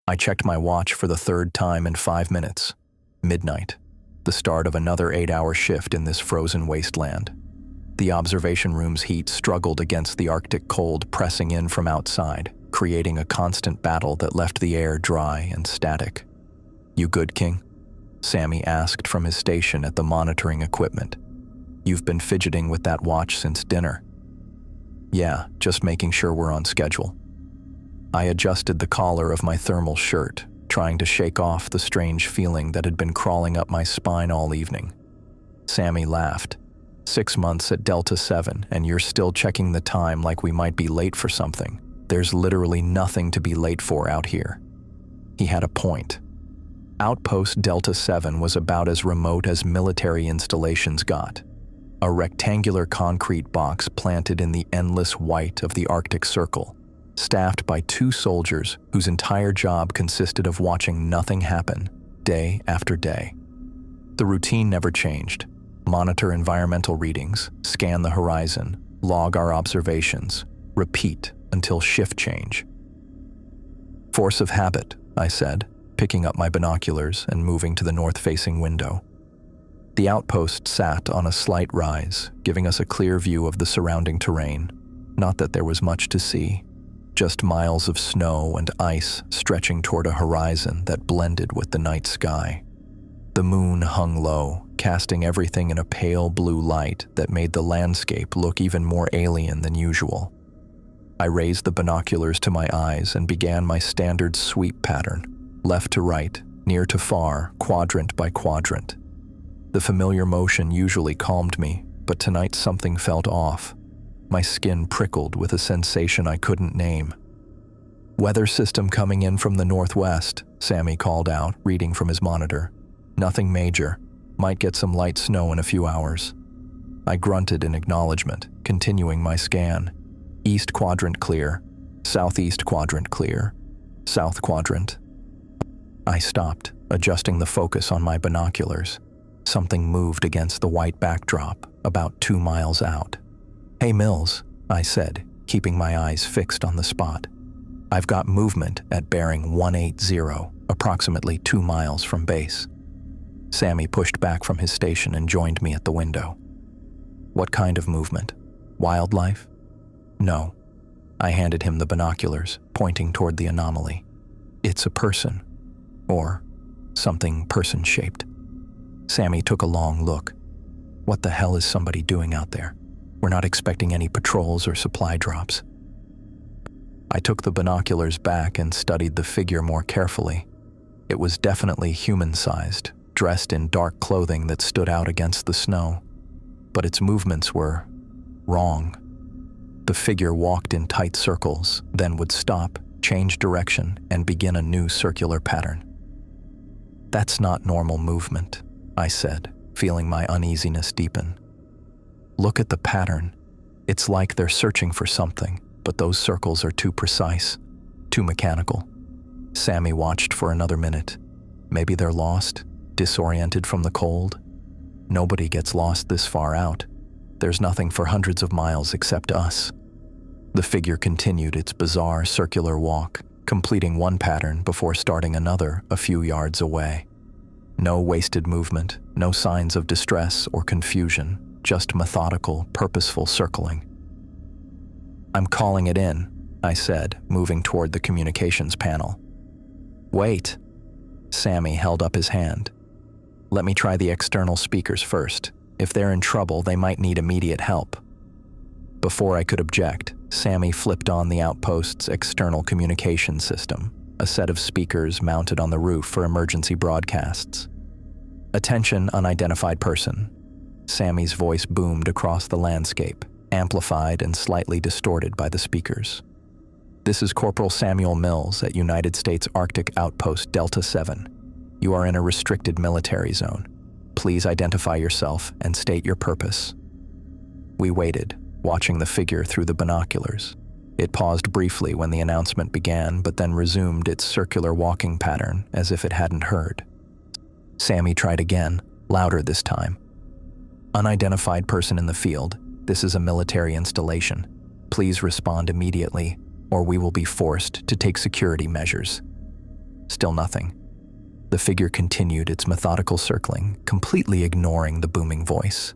I checked my watch for the third time in 5 minutes. Midnight, the start of another 8-hour shift in this frozen wasteland. The observation room's heat struggled against the Arctic cold pressing in from outside, creating a constant battle that left the air dry and static. "You good, King?" Sammy asked from his station at the monitoring equipment. "You've been fidgeting with that watch since dinner." "Yeah, just making sure we're on schedule." I adjusted the collar of my thermal shirt, trying to shake off the strange feeling that had been crawling up my spine all evening. Sammy laughed. 6 months at Delta 7 and you're still checking the time like we might be late for something. There's literally nothing to be late for out here. He had a point. Outpost Delta 7 was about as remote as military installations got. A rectangular concrete box planted in the endless white of the Arctic Circle, staffed by 2 soldiers whose entire job consisted of watching nothing happen, day after day. The routine never changed. Monitor environmental readings, scan the horizon, log our observations, repeat until shift change. "Force of habit," I said, picking up my binoculars and moving to the north-facing window. The outpost sat on a slight rise, giving us a clear view of the surrounding terrain. Not that there was much to see, just miles of snow and ice stretching toward a horizon that blended with the night sky. The moon hung low, casting everything in a pale blue light that made the landscape look even more alien than usual. I raised the binoculars to my eyes and began my standard sweep pattern, left to right, near to far, quadrant by quadrant. The familiar motion usually calmed me, but tonight something felt off. My skin prickled with a sensation I couldn't name. "Weather system coming in from the northwest," Sammy called out, reading from his monitor. "Nothing major. Might get some light snow in a few hours." I grunted in acknowledgement, continuing my scan. East quadrant clear, southeast quadrant clear, south quadrant. I stopped, adjusting the focus on my binoculars. Something moved against the white backdrop, about 2 miles out. "Hey Mills," I said, keeping my eyes fixed on the spot. "I've got movement at bearing 180, approximately 2 miles from base." Sammy pushed back from his station and joined me at the window. "What kind of movement? Wildlife?" "No." I handed him the binoculars, pointing toward the anomaly. "It's a person. Or something person-shaped." Sammy took a long look. "What the hell is somebody doing out there? We're not expecting any patrols or supply drops." I took the binoculars back and studied the figure more carefully. It was definitely human-sized, dressed in dark clothing that stood out against the snow. But its movements were wrong. The figure walked in tight circles, then would stop, change direction, and begin a new circular pattern. "That's not normal movement," I said, feeling my uneasiness deepen. "Look at the pattern. It's like they're searching for something, but those circles are too precise, too mechanical." Sammy watched for another minute. Maybe they're lost, disoriented from the cold. Nobody gets lost this far out. There's nothing for hundreds of miles except us. The figure continued its bizarre circular walk, completing one pattern before starting another a few yards away. No wasted movement, no signs of distress or confusion, just methodical, purposeful circling. "I'm calling it in," I said, moving toward the communications panel. "Wait." Sammy held up his hand. "Let me try the external speakers first. If they're in trouble, they might need immediate help." Before I could object, Sammy flipped on the outpost's external communication system, a set of speakers mounted on the roof for emergency broadcasts. "Attention, unidentified person." Sammy's voice boomed across the landscape, amplified and slightly distorted by the speakers. "This is Corporal Samuel Mills at United States Arctic Outpost Delta 7. You are in a restricted military zone. Please identify yourself and state your purpose." We waited, watching the figure through the binoculars. It paused briefly when the announcement began, but then resumed its circular walking pattern as if it hadn't heard. Sammy tried again, louder this time. "Unidentified person in the field. This is a military installation. Please respond immediately, or we will be forced to take security measures." Still nothing. The figure continued its methodical circling, completely ignoring the booming voice.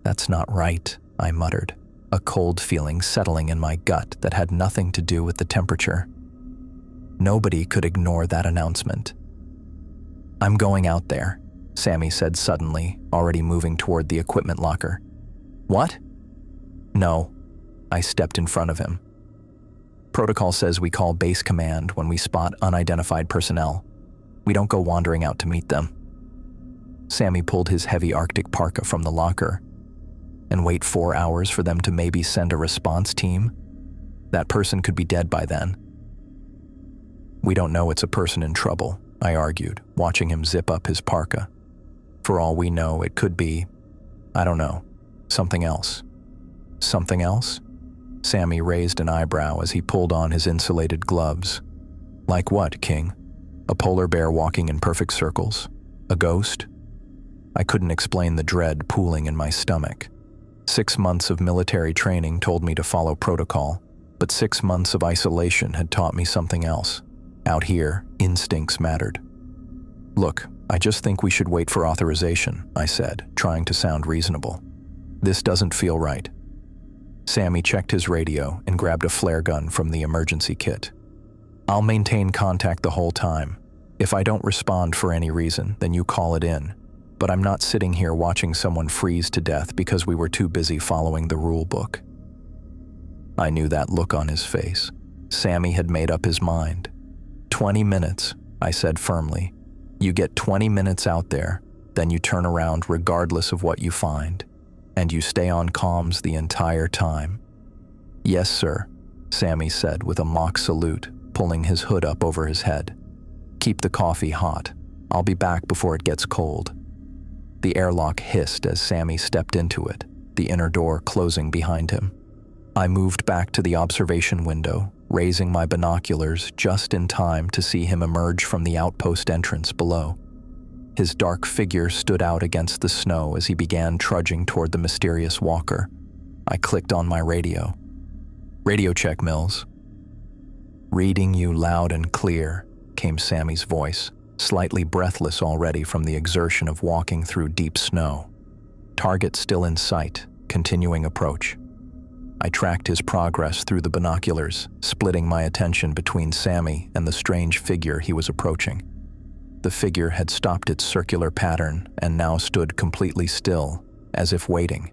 "That's not right," I muttered, a cold feeling settling in my gut that had nothing to do with the temperature. Nobody could ignore that announcement. "I'm going out there," Sammy said suddenly, already moving toward the equipment locker. "What?" "No." I stepped in front of him. "Protocol says we call base command when we spot unidentified personnel. We don't go wandering out to meet them." Sammy pulled his heavy Arctic parka from the locker. "And wait 4 hours for them to maybe send a response team? That person could be dead by then." "We don't know it's a person in trouble," I argued, watching him zip up his parka. "For all we know, it could be, I don't know, something else." "Something else?" Sammy raised an eyebrow as he pulled on his insulated gloves. "Like what, King? A polar bear walking in perfect circles? A ghost?" I couldn't explain the dread pooling in my stomach. 6 months of military training told me to follow protocol, but 6 months of isolation had taught me something else. Out here, instincts mattered. "Look, I just think we should wait for authorization," I said, trying to sound reasonable. "This doesn't feel right." Sammy checked his radio and grabbed a flare gun from the emergency kit. "I'll maintain contact the whole time. If I don't respond for any reason, then you call it in. But I'm not sitting here watching someone freeze to death because we were too busy following the rule book." I knew that look on his face. Sammy had made up his mind. 20 minutes, I said firmly. "You get 20 minutes out there, then you turn around regardless of what you find. And you stay on comms the entire time." "Yes, sir," Sammy said with a mock salute, pulling his hood up over his head. "Keep the coffee hot. I'll be back before it gets cold." The airlock hissed as Sammy stepped into it, the inner door closing behind him. I moved back to the observation window, raising my binoculars just in time to see him emerge from the outpost entrance below. His dark figure stood out against the snow as he began trudging toward the mysterious walker. I clicked on my radio. "Radio check, Mills." "Reading you loud and clear," came Sammy's voice, slightly breathless already from the exertion of walking through deep snow. "Target still in sight, continuing approach." I tracked his progress through the binoculars, splitting my attention between Sammy and the strange figure he was approaching. The figure had stopped its circular pattern and now stood completely still, as if waiting.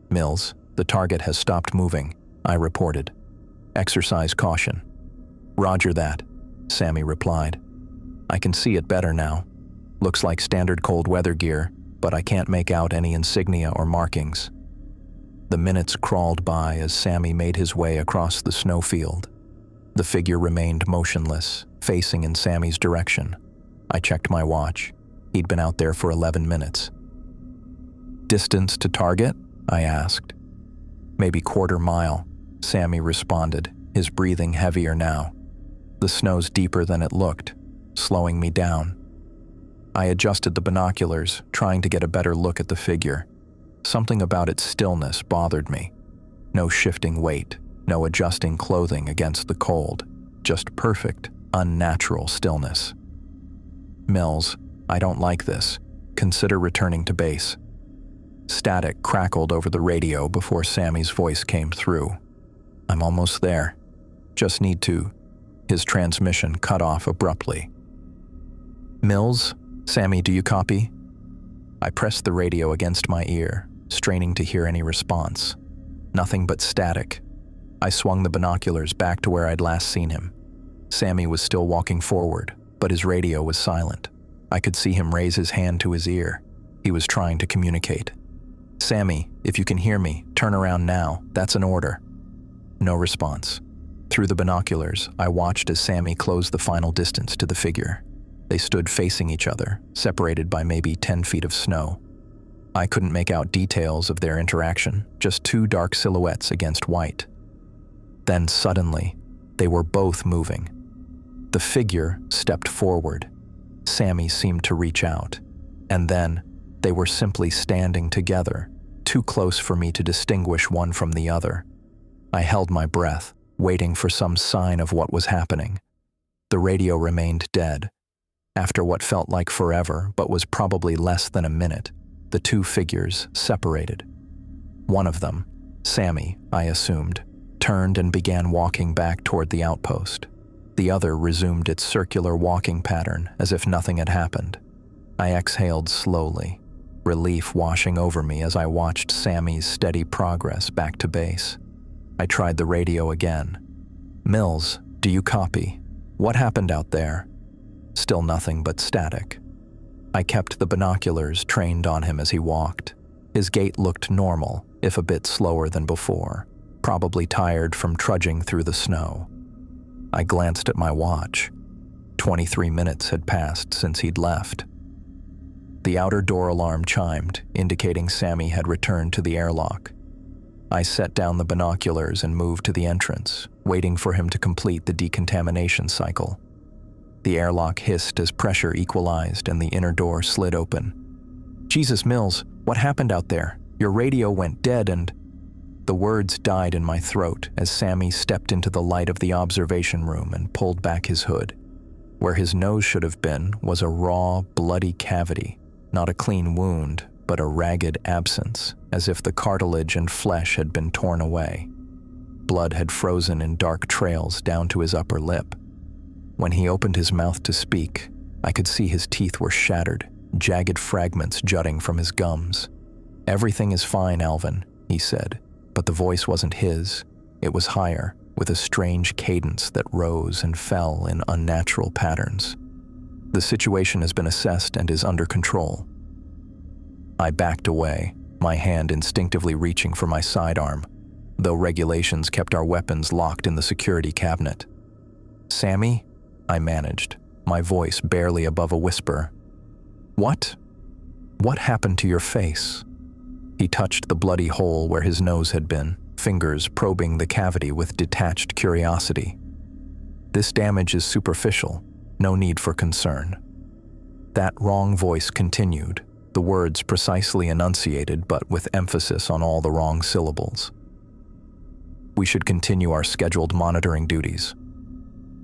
"Mills, the target has stopped moving," I reported. "Exercise caution." "Roger that," Sammy replied. "I can see it better now. Looks like standard cold weather gear, but I can't make out any insignia or markings." The minutes crawled by as Sammy made his way across the snowfield. The figure remained motionless, facing in Sammy's direction. I checked my watch. He'd been out there for 11 minutes. "Distance to target?" I asked. "Maybe quarter mile," Sammy responded, his breathing heavier now. "The snow's deeper than it looked, slowing me down." I adjusted the binoculars, trying to get a better look at the figure. Something about its stillness bothered me. No shifting weight, no adjusting clothing against the cold, just perfect, unnatural stillness. "Mills, I don't like this. Consider returning to base." Static crackled over the radio before Sammy's voice came through. "I'm almost there. Just need to..." His transmission cut off abruptly. "Mills? Sammy, do you copy?" I pressed the radio against my ear, straining to hear any response. Nothing but static. I swung the binoculars back to where I'd last seen him. Sammy was still walking forward, but his radio was silent. I could see him raise his hand to his ear. He was trying to communicate. "Sammy, if you can hear me, turn around now. That's an order." No response. Through the binoculars, I watched as Sammy closed the final distance to the figure. They stood facing each other, separated by maybe 10 feet of snow. I couldn't make out details of their interaction, just two dark silhouettes against white. Then suddenly, they were both moving. The figure stepped forward. Sammy seemed to reach out. And then, they were simply standing together, too close for me to distinguish one from the other. I held my breath, waiting for some sign of what was happening. The radio remained dead. After what felt like forever, but was probably less than a minute, the two figures separated. One of them, Sammy, I assumed, turned and began walking back toward the outpost. The other resumed its circular walking pattern as if nothing had happened. I exhaled slowly, relief washing over me as I watched Sammy's steady progress back to base. I tried the radio again. "Mills, do you copy? What happened out there?" Still nothing but static. I kept the binoculars trained on him as he walked. His gait looked normal, if a bit slower than before, probably tired from trudging through the snow. I glanced at my watch. 23 minutes had passed since he'd left. The outer door alarm chimed, indicating Sammy had returned to the airlock. I set down the binoculars and moved to the entrance, waiting for him to complete the decontamination cycle. The airlock hissed as pressure equalized and the inner door slid open. "Jesus, Mills, what happened out there? Your radio went dead and—" The words died in my throat as Sammy stepped into the light of the observation room and pulled back his hood. Where his nose should have been was a raw, bloody cavity, not a clean wound, but a ragged abscence, as if the cartilage and flesh had been torn away. Blood had frozen in dark trails down to his upper lip. When he opened his mouth to speak, I could see his teeth were shattered, jagged fragments jutting from his gums. "Everything is fine, Alvin," he said, but the voice wasn't his. It was higher, with a strange cadence that rose and fell in unnatural patterns. "The situation has been assessed and is under control." I backed away, my hand instinctively reaching for my sidearm, though regulations kept our weapons locked in the security cabinet. "Sammy?" I managed, my voice barely above a whisper. What happened to your face?" He touched the bloody hole where his nose had been, fingers probing the cavity with detached curiosity. "This damage is superficial, no need for concern." That wrong voice continued, the words precisely enunciated but with emphasis on all the wrong syllables. "We should continue our scheduled monitoring duties."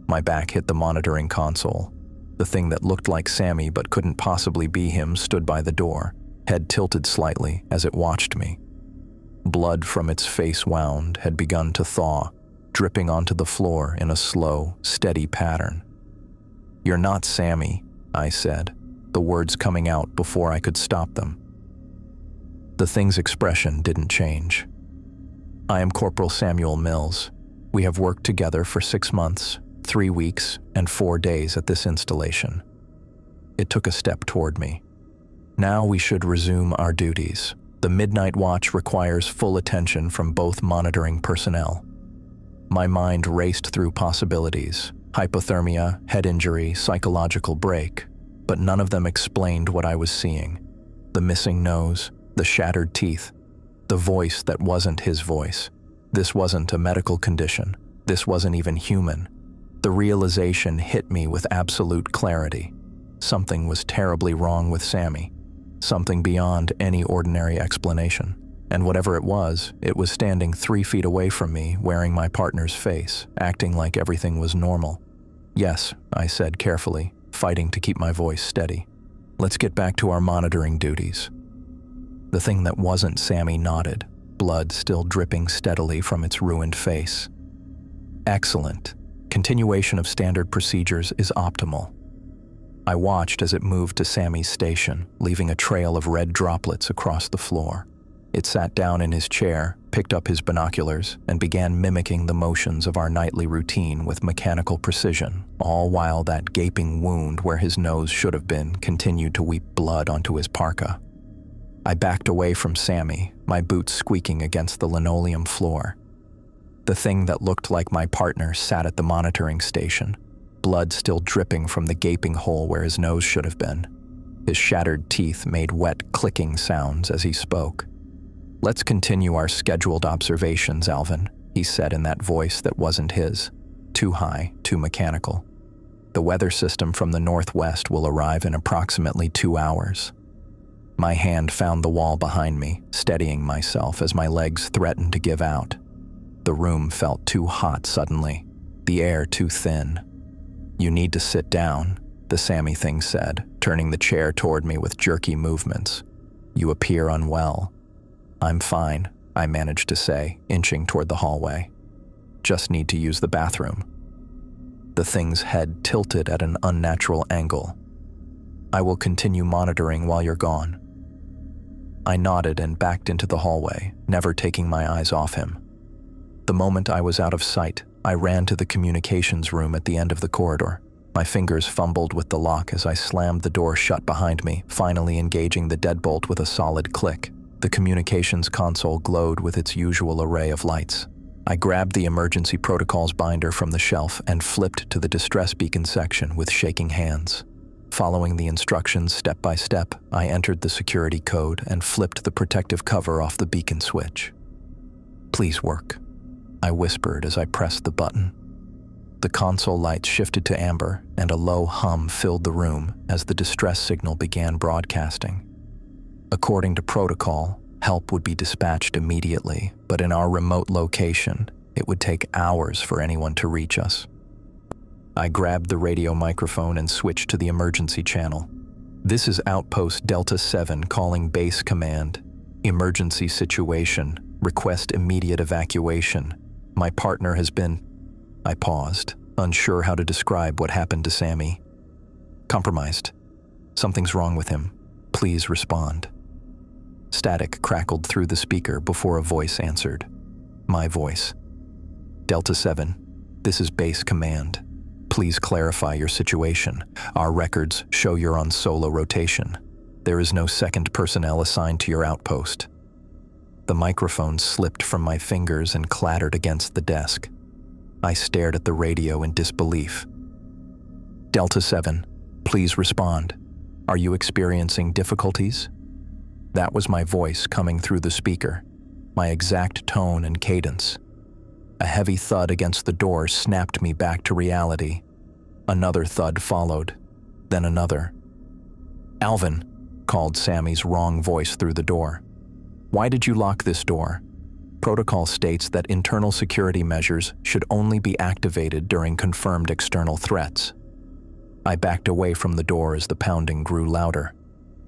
My back hit the monitoring console. The thing that looked like Sammy but couldn't possibly be him stood by the door, head tilted slightly as it watched me. Blood from its face wound had begun to thaw, dripping onto the floor in a slow, steady pattern. "You're not Sammy," I said, the words coming out before I could stop them. The thing's expression didn't change. "I am Corporal Samuel Mills. We have worked together for 6 months, 3 weeks, and 4 days at this installation." It took a step toward me. "Now we should resume our duties. The midnight watch requires full attention from both monitoring personnel." My mind raced through possibilities: hypothermia, head injury, psychological break, but none of them explained what I was seeing. The missing nose, the shattered teeth, the voice that wasn't his voice. This wasn't a medical condition. This wasn't even human. The realization hit me with absolute clarity. Something was terribly wrong with Sammy. Something beyond any ordinary explanation. And whatever it was standing 3 feet away from me, wearing my partner's face, acting like everything was normal. "Yes," I said carefully, fighting to keep my voice steady. "Let's get back to our monitoring duties." The thing that wasn't Sammy nodded, blood still dripping steadily from its ruined face. "Excellent. Continuation of standard procedures is optimal." I watched as it moved to Sammy's station, leaving a trail of red droplets across the floor. It sat down in his chair, picked up his binoculars, and began mimicking the motions of our nightly routine with mechanical precision, all while that gaping wound where his nose should have been continued to weep blood onto his parka. I backed away from Sammy, my boots squeaking against the linoleum floor. The thing that looked like my partner sat at the monitoring station, blood still dripping from the gaping hole where his nose should have been. His shattered teeth made wet, clicking sounds as he spoke. "Let's continue our scheduled observations, Alvin," he said in that voice that wasn't his. Too high, too mechanical. "The weather system from the northwest will arrive in approximately 2 hours." My hand found the wall behind me, steadying myself as my legs threatened to give out. The room felt too hot suddenly, the air too thin. "You need to sit down," the Sammy thing said, turning the chair toward me with jerky movements. "You appear unwell." "I'm fine," I managed to say, inching toward the hallway. "Just need to use the bathroom." The thing's head tilted at an unnatural angle. "I will continue monitoring while you're gone." I nodded and backed into the hallway, never taking my eyes off him. The moment I was out of sight, I ran to the communications room at the end of the corridor. My fingers fumbled with the lock as I slammed the door shut behind me, finally engaging the deadbolt with a solid click. The communications console glowed with its usual array of lights. I grabbed the emergency protocols binder from the shelf and flipped to the distress beacon section with shaking hands. Following the instructions step by step, I entered the security code and flipped the protective cover off the beacon switch. "Please work," I whispered as I pressed the button. The console lights shifted to amber, and a low hum filled the room as the distress signal began broadcasting. According to protocol, help would be dispatched immediately, but in our remote location, it would take hours for anyone to reach us. I grabbed the radio microphone and switched to the emergency channel. "This is Outpost Delta 7 calling Base Command. Emergency situation. Request immediate evacuation. My partner has been..." I paused, unsure how to describe what happened to Sammy. "Compromised. Something's wrong with him. Please respond." Static crackled through the speaker before a voice answered. My voice. "Delta 7, this is Base Command. Please clarify your situation. Our records show you're on solo rotation. There is no second personnel assigned to your outpost." The microphone slipped from my fingers and clattered against the desk. I stared at the radio in disbelief. "Delta 7, please respond. Are you experiencing difficulties?" That was my voice coming through the speaker, my exact tone and cadence. A heavy thud against the door snapped me back to reality. Another thud followed, then another. "Alvin," called Sammy's wrong voice through the door. "Why did you lock this door? Protocol states that internal security measures should only be activated during confirmed external threats." I backed away from the door as the pounding grew louder.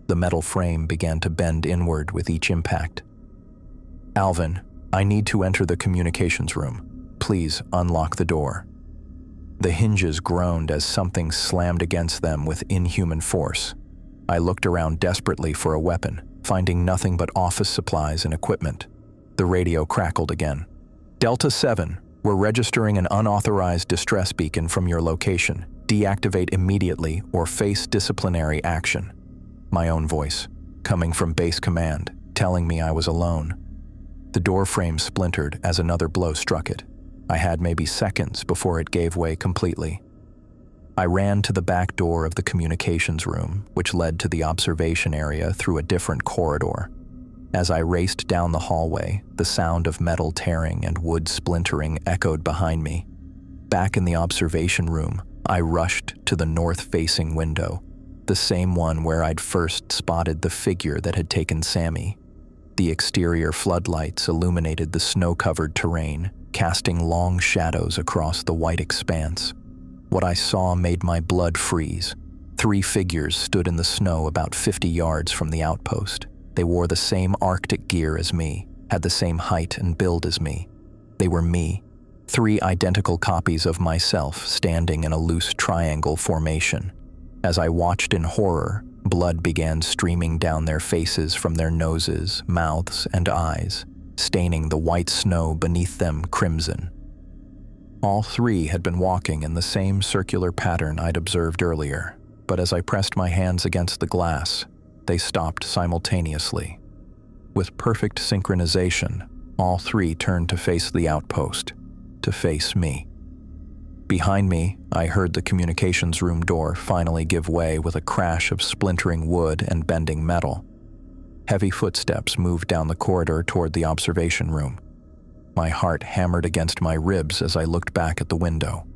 The metal frame began to bend inward with each impact. "Alvin, I need to enter the communications room. Please unlock the door." The hinges groaned as something slammed against them with inhuman force. I looked around desperately for a weapon, finding nothing but office supplies and equipment. The radio crackled again. "Delta 7, we're registering an unauthorized distress beacon from your location. Deactivate immediately or face disciplinary action." My own voice, coming from Base Command, telling me I was alone. The door frame splintered as another blow struck it. I had maybe seconds before it gave way completely. I ran to the back door of the communications room, which led to the observation area through a different corridor. As I raced down the hallway, the sound of metal tearing and wood splintering echoed behind me. Back in the observation room, I rushed to the north-facing window, the same one where I'd first spotted the figure that had taken Sammy. The exterior floodlights illuminated the snow-covered terrain, casting long shadows across the white expanse. What I saw made my blood freeze. 3 figures stood in the snow about 50 yards from the outpost. They wore the same Arctic gear as me, had the same height and build as me. They were me, 3 identical copies of myself standing in a loose triangle formation. As I watched in horror, blood began streaming down their faces from their noses, mouths, and eyes, staining the white snow beneath them crimson. All 3 had been walking in the same circular pattern I'd observed earlier, but as I pressed my hands against the glass, they stopped simultaneously. With perfect synchronization, all 3 turned to face the outpost, to face me. Behind me, I heard the communications room door finally give way with a crash of splintering wood and bending metal. Heavy footsteps moved down the corridor toward the observation room. My heart hammered against my ribs as I looked back at the window.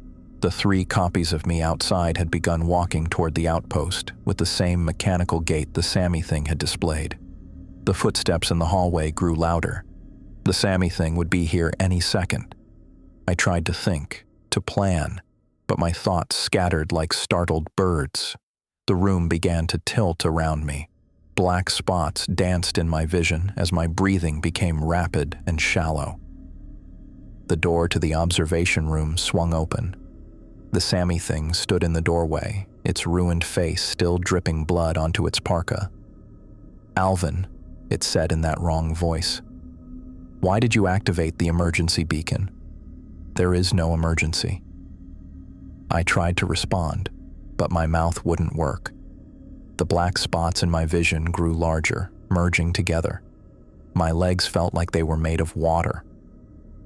The 3 copies of me outside had begun walking toward the outpost with the same mechanical gait the Sammy thing had displayed. The footsteps in the hallway grew louder. The Sammy thing would be here any second. I tried to think, to plan, but my thoughts scattered like startled birds. The room began to tilt around me. Black spots danced in my vision as my breathing became rapid and shallow. The door to the observation room swung open. The Sammy thing stood in the doorway, its ruined face still dripping blood onto its parka. "Alvin," it said in that wrong voice. "Why did you activate the emergency beacon?" "There is no emergency." I tried to respond, but my mouth wouldn't work. The black spots in my vision grew larger, merging together. My legs felt like they were made of water.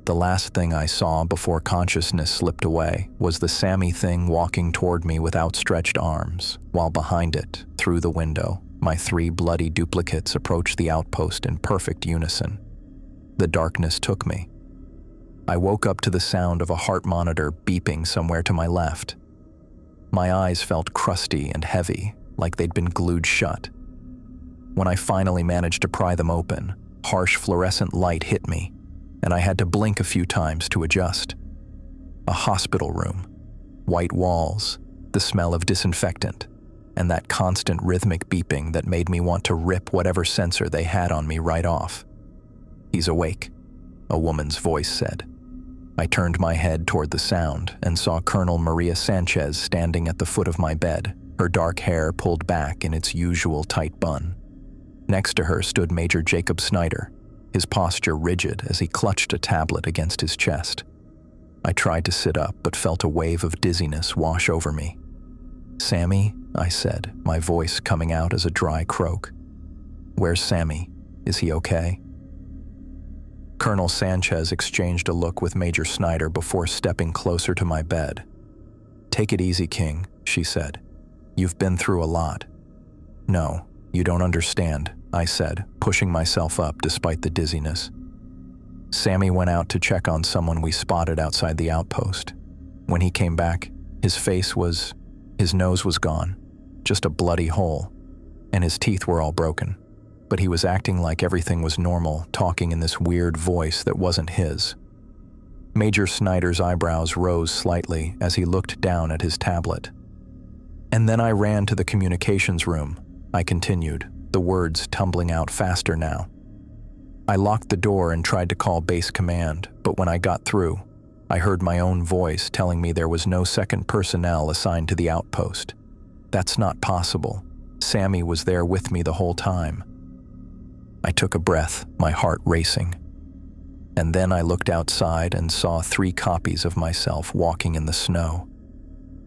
The last thing I saw before consciousness slipped away was the Sammy thing walking toward me with outstretched arms, while behind it, through the window, my 3 bloody duplicates approached the outpost in perfect unison. The darkness took me. I woke up to the sound of a heart monitor beeping somewhere to my left. My eyes felt crusty and heavy, like they'd been glued shut. When I finally managed to pry them open, harsh fluorescent light hit me, and I had to blink a few times to adjust. A hospital room, white walls, the smell of disinfectant, and that constant rhythmic beeping that made me want to rip whatever sensor they had on me right off. "He's awake," a woman's voice said. I turned my head toward the sound and saw Colonel Maria Sanchez standing at the foot of my bed, her dark hair pulled back in its usual tight bun. Next to her stood Major Jacob Snyder, his posture rigid as he clutched a tablet against his chest. I tried to sit up but felt a wave of dizziness wash over me. "Sammy," I said, my voice coming out as a dry croak. "Where's Sammy? Is he okay?" Colonel Sanchez exchanged a look with Major Snyder before stepping closer to my bed. "Take it easy, King," she said. "You've been through a lot." "No, you don't understand," I said, pushing myself up despite the dizziness. "Sammy went out to check on someone we spotted outside the outpost. When he came back, his nose was gone, just a bloody hole, and his teeth were all broken. But he was acting like everything was normal, talking in this weird voice that wasn't his." Major Snyder's eyebrows rose slightly as he looked down at his tablet. "And then I ran to the communications room," I continued, the words tumbling out faster now. "I locked the door and tried to call base command, but when I got through, I heard my own voice telling me there was no second personnel assigned to the outpost. That's not possible. Sammy was there with me the whole time." I took a breath, my heart racing. And then I looked outside and saw 3 copies of myself walking in the snow.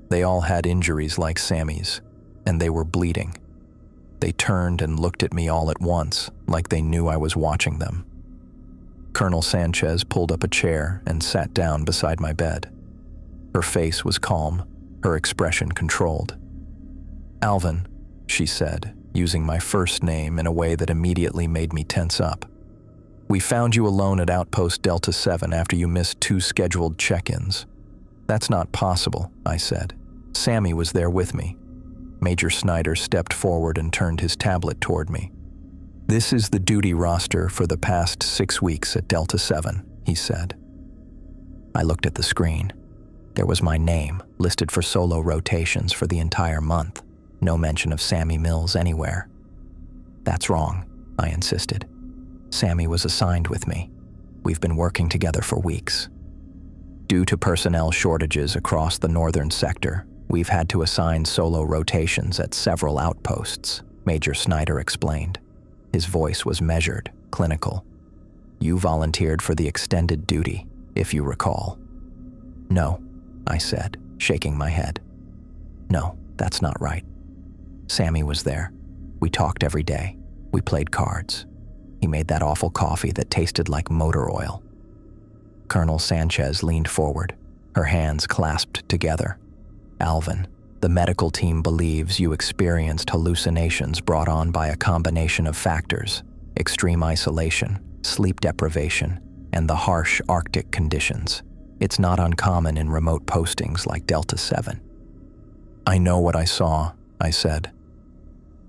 They all had injuries like Sammy's, and they were bleeding. They turned and looked at me all at once, like they knew I was watching them. Colonel Sanchez pulled up a chair and sat down beside my bed. Her face was calm, her expression controlled. "Alvin," she said, using my first name in a way that immediately made me tense up. "We found you alone at Outpost Delta 7 after you missed 2 scheduled check-ins." "That's not possible," I said. "Sammy was there with me." Major Snyder stepped forward and turned his tablet toward me. "This is the duty roster for the past 6 weeks at Delta 7, he said. I looked at the screen. There was my name, listed for solo rotations for the entire month. No mention of Sammy Mills anywhere. "That's wrong," I insisted. "Sammy was assigned with me. We've been working together for weeks. Due to personnel shortages across the northern sector, we've had to assign solo rotations at several outposts," Major Snyder explained. His voice was measured, clinical. "You volunteered for the extended duty, if you recall." "No," I said, shaking my head. "No, that's not right. Sammy was there. We talked every day. We played cards. He made that awful coffee that tasted like motor oil." Colonel Sanchez leaned forward, her hands clasped together. "Alvin, the medical team believes you experienced hallucinations brought on by a combination of factors: extreme isolation, sleep deprivation, and the harsh Arctic conditions. It's not uncommon in remote postings like Delta 7. "I know what I saw," I said.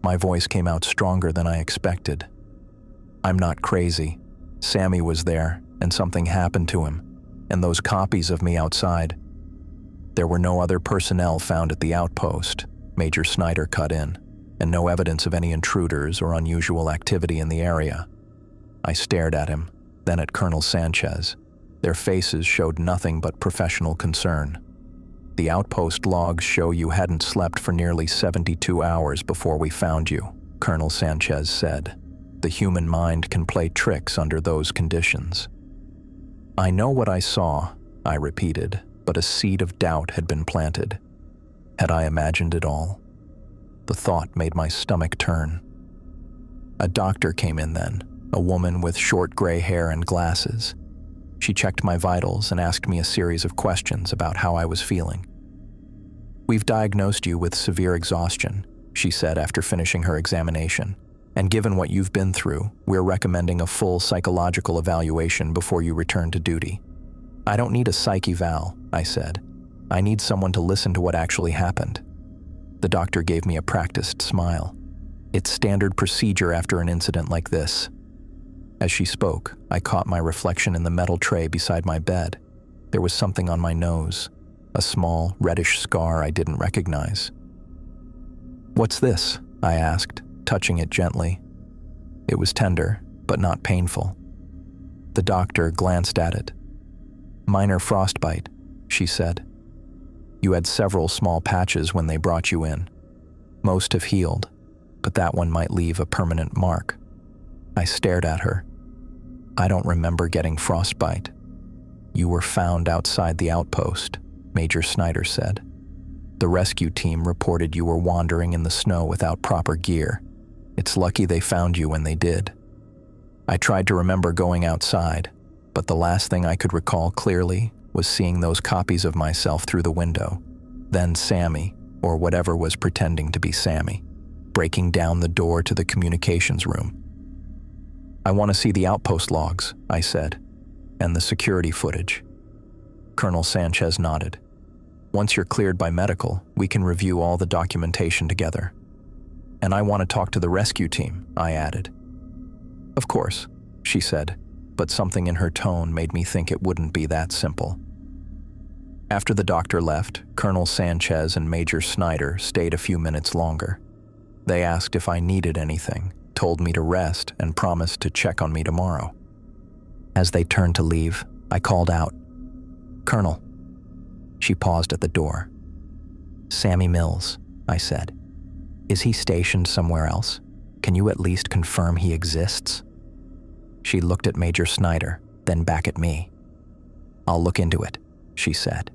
My voice came out stronger than I expected. "I'm not crazy. Sammy was there, and something happened to him, and those copies of me outside." There were no other personnel found at the outpost, Major Snyder cut in, and no evidence of any intruders or unusual activity in the area. I stared at him, then at Colonel Sanchez. Their faces showed nothing but professional concern. The outpost logs show you hadn't slept for nearly 72 hours before we found you, Colonel Sanchez said. The human mind can play tricks under those conditions. I know what I saw, I repeated, but a seed of doubt had been planted. Had I imagined it all? The thought made my stomach turn. A doctor came in then, a woman with short gray hair and glasses. She checked my vitals and asked me a series of questions about how I was feeling. "We've diagnosed you with severe exhaustion," she said after finishing her examination. "And given what you've been through, we're recommending a full psychological evaluation before you return to duty." "I don't need a psych eval," I said. "I need someone to listen to what actually happened." The doctor gave me a practiced smile. "It's standard procedure after an incident like this." As she spoke, I caught my reflection in the metal tray beside my bed. There was something on my nose, a small, reddish scar I didn't recognize. "What's this?" I asked, touching it gently. It was tender, but not painful. The doctor glanced at it. "Minor frostbite," she said. "You had several small patches when they brought you in. Most have healed, but that one might leave a permanent mark." I stared at her. "I don't remember getting frostbite." "You were found outside the outpost," Major Snyder said. "The rescue team reported you were wandering in the snow without proper gear. It's lucky they found you when they did." I tried to remember going outside, but the last thing I could recall clearly was seeing those copies of myself through the window, then Sammy, or whatever was pretending to be Sammy, breaking down the door to the communications room. "I want to see the outpost logs," I said, "and the security footage." Colonel Sanchez nodded. "Once you're cleared by medical, we can review all the documentation together." "And I want to talk to the rescue team," I added. "Of course," she said, but something in her tone made me think it wouldn't be that simple. After the doctor left, Colonel Sanchez and Major Snyder stayed a few minutes longer. They asked if I needed anything, told me to rest, and promised to check on me tomorrow. As they turned to leave, I called out, "Colonel." She paused at the door. "Sammy Mills," I said. "Is he stationed somewhere else? Can you at least confirm he exists?" She looked at Major Snyder, then back at me. "I'll look into it," she said.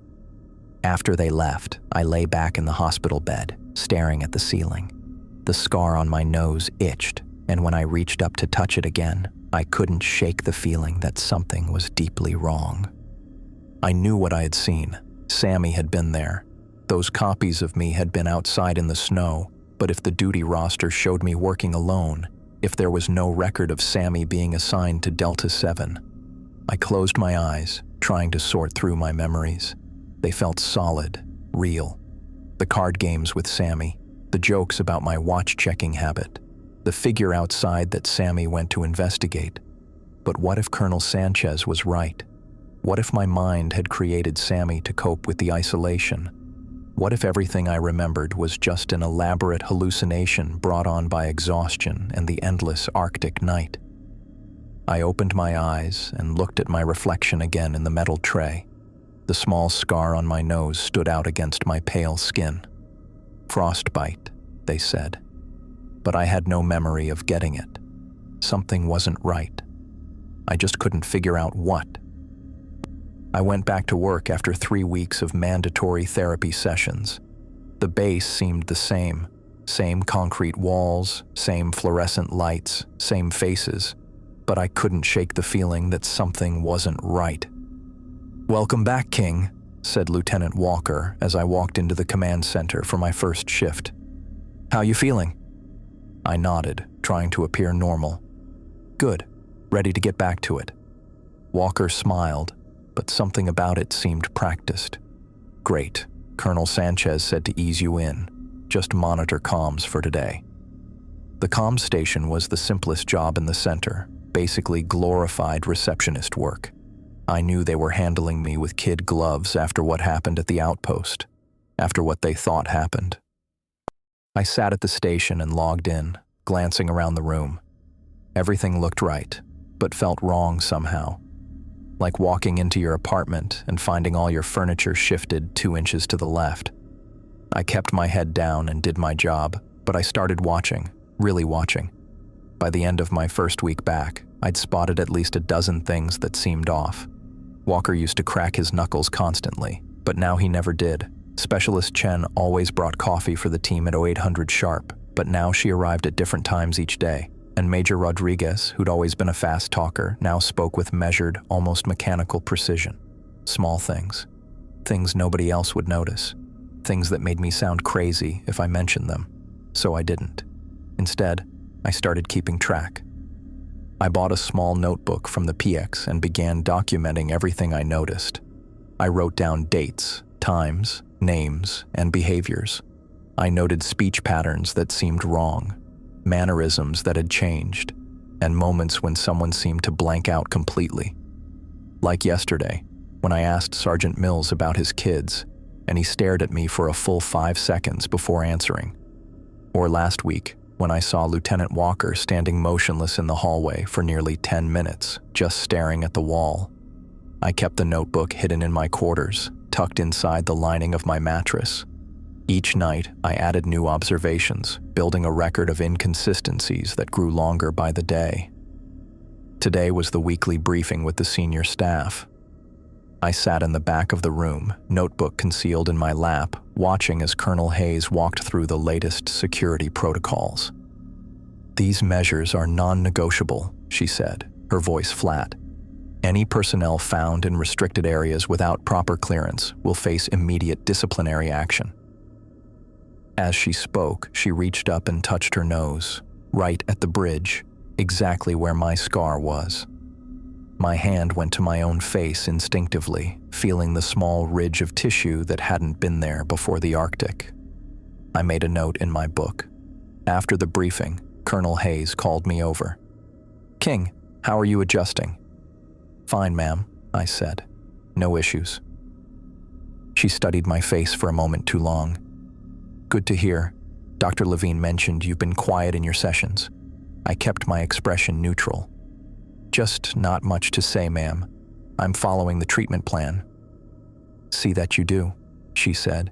After they left, I lay back in the hospital bed, staring at the ceiling. The scar on my nose itched, and when I reached up to touch it again, I couldn't shake the feeling that something was deeply wrong. I knew what I had seen. Sammy had been there. Those copies of me had been outside in the snow, but if the duty roster showed me working alone, if there was no record of Sammy being assigned to Delta 7, I closed my eyes, trying to sort through my memories. They felt solid, real. The card games with Sammy, the jokes about my watch-checking habit, the figure outside that Sammy went to investigate. But what if Colonel Sanchez was right? What if my mind had created Sammy to cope with the isolation? What if everything I remembered was just an elaborate hallucination brought on by exhaustion and the endless Arctic night? I opened my eyes and looked at my reflection again in the metal tray. The small scar on my nose stood out against my pale skin. Frostbite, they said. But I had no memory of getting it. Something wasn't right. I just couldn't figure out what. I went back to work after 3 weeks of mandatory therapy sessions. The base seemed the same. Same concrete walls, same fluorescent lights, same faces. But I couldn't shake the feeling that something wasn't right. "Welcome back, King," said Lieutenant Walker as I walked into the command center for my first shift. "How you feeling?" I nodded, trying to appear normal. "Good. Ready to get back to it." Walker smiled, but something about it seemed practiced. "Great. Colonel Sanchez said to ease you in. Just monitor comms for today." The comms station was the simplest job in the center, basically glorified receptionist work. I knew they were handling me with kid gloves after what happened at the outpost, after what they thought happened. I sat at the station and logged in, glancing around the room. Everything looked right, but felt wrong somehow. Like walking into your apartment and finding all your furniture shifted 2 inches to the left. I kept my head down and did my job, but I started watching, really watching. By the end of my first week back, I'd spotted at least a dozen things that seemed off. Walker used to crack his knuckles constantly, but now he never did. Specialist Chen always brought coffee for the team at 0800 sharp, but now she arrived at different times each day. And Major Rodriguez, who'd always been a fast talker, now spoke with measured, almost mechanical precision. Small things. Things nobody else would notice. Things that made me sound crazy if I mentioned them. So I didn't. Instead, I started keeping track. I bought a small notebook from the PX and began documenting everything I noticed. I wrote down dates, times, names, and behaviors. I noted speech patterns that seemed wrong, mannerisms that had changed, and moments when someone seemed to blank out completely. Like yesterday, when I asked Sergeant Mills about his kids, and he stared at me for a full 5 seconds before answering. Or last week, when I saw Lieutenant Walker standing motionless in the hallway for nearly 10 minutes, just staring at the wall. I kept the notebook hidden in my quarters, tucked inside the lining of my mattress. Each night, I added new observations, building a record of inconsistencies that grew longer by the day. Today was the weekly briefing with the senior staff. I sat in the back of the room, notebook concealed in my lap, watching as Colonel Hayes walked through the latest security protocols. "These measures are non-negotiable," she said, her voice flat. "Any personnel found in restricted areas without proper clearance will face immediate disciplinary action." As she spoke, she reached up and touched her nose, right at the bridge, exactly where my scar was. My hand went to my own face instinctively, feeling the small ridge of tissue that hadn't been there before the Arctic. I made a note in my book. After the briefing, Colonel Hayes called me over. "King, how are you adjusting?" "Fine, ma'am," I said. "No issues." She studied my face for a moment too long. "Good to hear. Dr. Levine mentioned you've been quiet in your sessions." I kept my expression neutral. "Just not much to say, ma'am. I'm following the treatment plan." "See that you do," she said.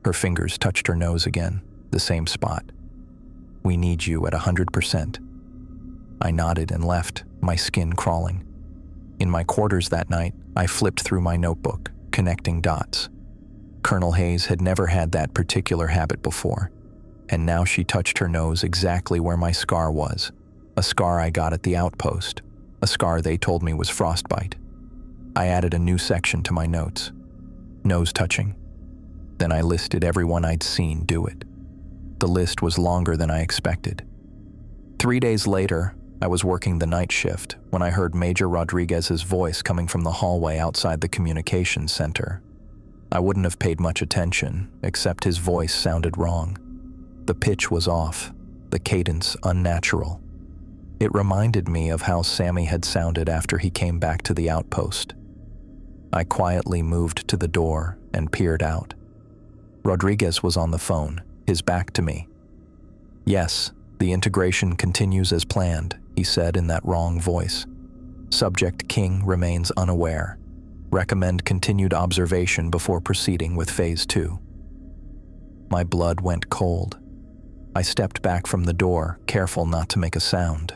Her fingers touched her nose again, the same spot. "We need you at 100%. I nodded and left, my skin crawling. In my quarters that night, I flipped through my notebook, connecting dots. Colonel Hayes had never had that particular habit before, and now she touched her nose exactly where my scar was, a scar I got at the outpost. A scar they told me was frostbite. I added a new section to my notes. Nose touching. Then I listed everyone I'd seen do it. The list was longer than I expected. 3 days later, I was working the night shift when I heard Major Rodriguez's voice coming from the hallway outside the communications center. I wouldn't have paid much attention, except his voice sounded wrong. The pitch was off, the cadence unnatural. It reminded me of how Sammy had sounded after he came back to the outpost. I quietly moved to the door and peered out. Rodriguez was on the phone, his back to me. "Yes, the integration continues as planned," he said in that wrong voice. "Subject King remains unaware. Recommend continued observation before proceeding with Phase 2. My blood went cold. I stepped back from the door, careful not to make a sound.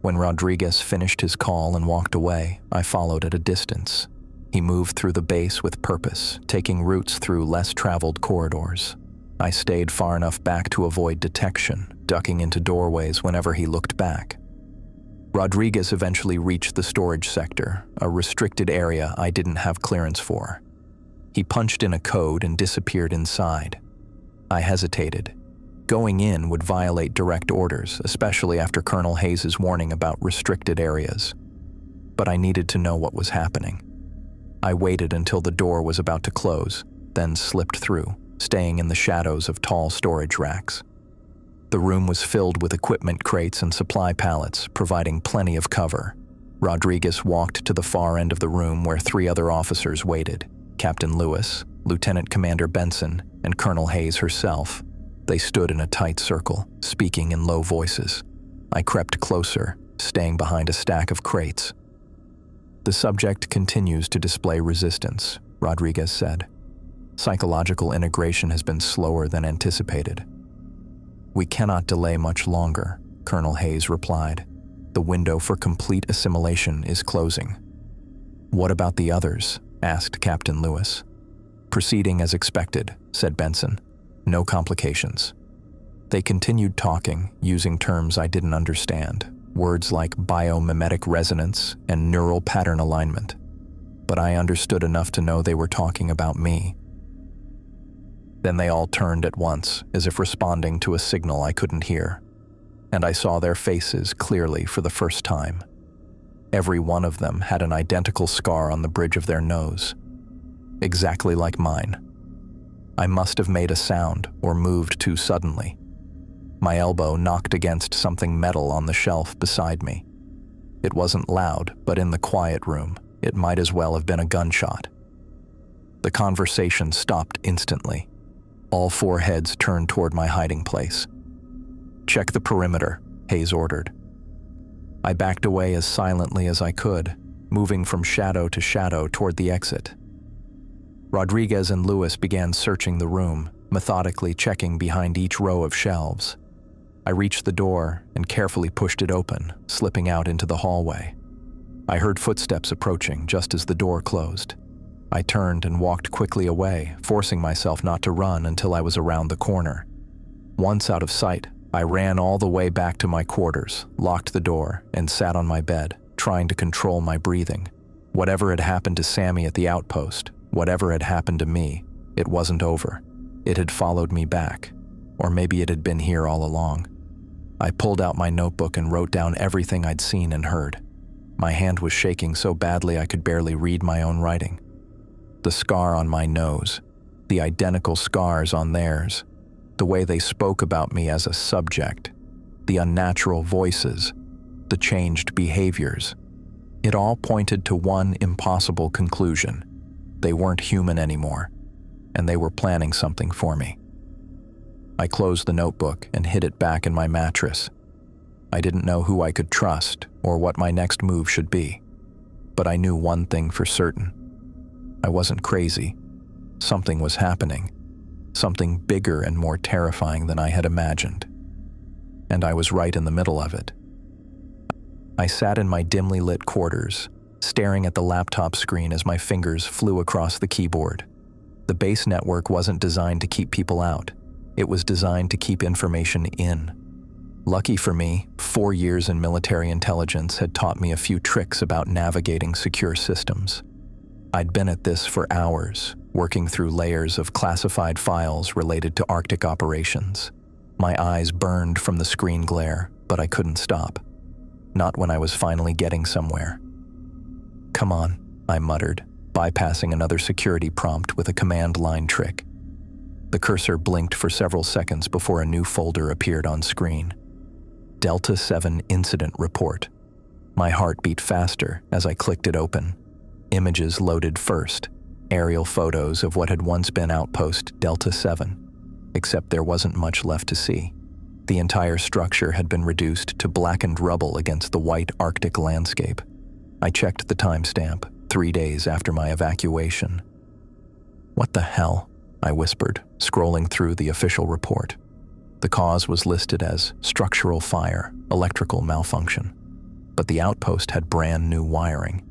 When Rodriguez finished his call and walked away, I followed at a distance. He moved through the base with purpose, taking routes through less traveled corridors. I stayed far enough back to avoid detection, ducking into doorways whenever he looked back. Rodriguez eventually reached the storage sector, a restricted area I didn't have clearance for. He punched in a code and disappeared inside. I hesitated. Going in would violate direct orders, especially after Colonel Hayes' warning about restricted areas. But I needed to know what was happening. I waited until the door was about to close, then slipped through, staying in the shadows of tall storage racks. The room was filled with equipment crates and supply pallets, providing plenty of cover. Rodriguez walked to the far end of the room where 3 other officers waited: Captain Lewis, Lieutenant Commander Benson, and Colonel Hayes herself. They stood in a tight circle, speaking in low voices. I crept closer, staying behind a stack of crates. "The subject continues to display resistance," Rodriguez said. "Psychological integration has been slower than anticipated." "We cannot delay much longer," Colonel Hayes replied. "The window for complete assimilation is closing." "What about the others?" asked Captain Lewis. "Proceeding as expected," said Benson. "No complications." They continued talking, using terms I didn't understand, words like biomimetic resonance and neural pattern alignment. But I understood enough to know they were talking about me. Then they all turned at once, as if responding to a signal I couldn't hear, and I saw their faces clearly for the first time. Every one of them had an identical scar on the bridge of their nose, exactly like mine. I must have made a sound or moved too suddenly. My elbow knocked against something metal on the shelf beside me. It wasn't loud, but in the quiet room, it might as well have been a gunshot. The conversation stopped instantly. All 4 heads turned toward my hiding place. "Check the perimeter," Hayes ordered. I backed away as silently as I could, moving from shadow to shadow toward the exit. Rodriguez and Lewis began searching the room, methodically checking behind each row of shelves. I reached the door and carefully pushed it open, slipping out into the hallway. I heard footsteps approaching just as the door closed. I turned and walked quickly away, forcing myself not to run until I was around the corner. Once out of sight, I ran all the way back to my quarters, locked the door, and sat on my bed, trying to control my breathing. Whatever had happened to Sammy at the outpost, whatever had happened to me, it wasn't over. It had followed me back, or maybe it had been here all along. I pulled out my notebook and wrote down everything I'd seen and heard. My hand was shaking so badly I could barely read my own writing. The scar on my nose, the identical scars on theirs, the way they spoke about me as a subject, the unnatural voices, the changed behaviors. It all pointed to one impossible conclusion. They weren't human anymore, and they were planning something for me. I closed the notebook and hid it back in my mattress. I didn't know who I could trust or what my next move should be, but I knew one thing for certain. I wasn't crazy. Something was happening, something bigger and more terrifying than I had imagined. And I was right in the middle of it. I sat in my dimly lit quarters, staring at the laptop screen as my fingers flew across the keyboard. The base network wasn't designed to keep people out. It was designed to keep information in. Lucky for me, 4 years in military intelligence had taught me a few tricks about navigating secure systems. I'd been at this for hours, working through layers of classified files related to Arctic operations. My eyes burned from the screen glare, but I couldn't stop. Not when I was finally getting somewhere. "Come on," I muttered, bypassing another security prompt with a command line trick. The cursor blinked for several seconds before a new folder appeared on screen. Delta 7 Incident Report. My heart beat faster as I clicked it open. Images loaded first, aerial photos of what had once been Outpost Delta 7, except there wasn't much left to see. The entire structure had been reduced to blackened rubble against the white Arctic landscape. I checked the timestamp, 3 days after my evacuation. "What the hell?" I whispered, scrolling through the official report. The cause was listed as structural fire, electrical malfunction. But the outpost had brand new wiring.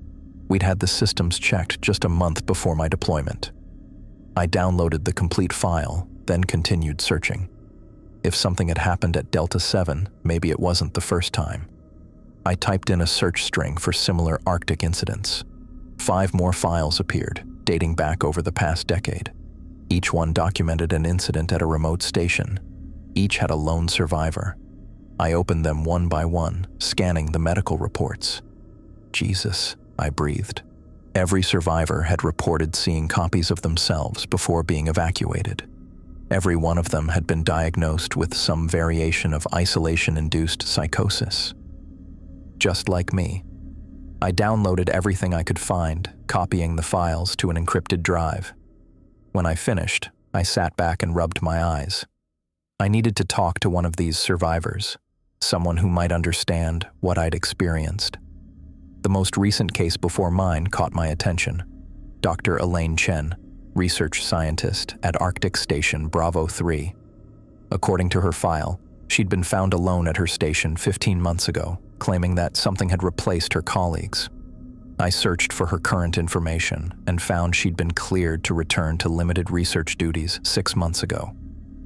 We'd had the systems checked just a month before my deployment. I downloaded the complete file, then continued searching. If something had happened at Delta 7, maybe it wasn't the first time. I typed in a search string for similar Arctic incidents. 5 more files appeared, dating back over the past decade. Each one documented an incident at a remote station. Each had a lone survivor. I opened them one by one, scanning the medical reports. Jesus, I breathed. Every survivor had reported seeing copies of themselves before being evacuated. Every one of them had been diagnosed with some variation of isolation-induced psychosis. Just like me. I downloaded everything I could find, copying the files to an encrypted drive. When I finished, I sat back and rubbed my eyes. I needed to talk to one of these survivors, someone who might understand what I'd experienced. The most recent case before mine caught my attention. Dr. Elaine Chen, research scientist at Arctic Station Bravo 3. According to her file, she'd been found alone at her station 15 months ago, claiming that something had replaced her colleagues. I searched for her current information and found she'd been cleared to return to limited research duties 6 months ago.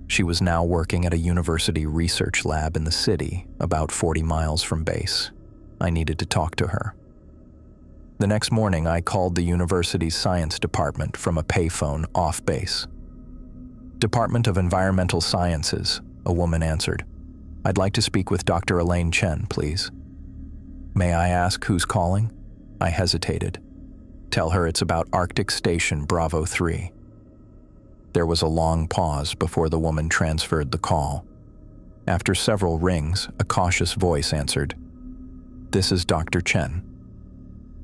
She was now working at a university research lab in the city, about 40 miles from base. I needed to talk to her. The next morning, I called the university's science department from a payphone off base. "Department of Environmental Sciences," a woman answered. "I'd like to speak with Dr. Elaine Chen, please." "May I ask who's calling?" I hesitated. "Tell her it's about Arctic Station Bravo 3. There was a long pause before the woman transferred the call. After several rings, a cautious voice answered. "This is Dr. Chen."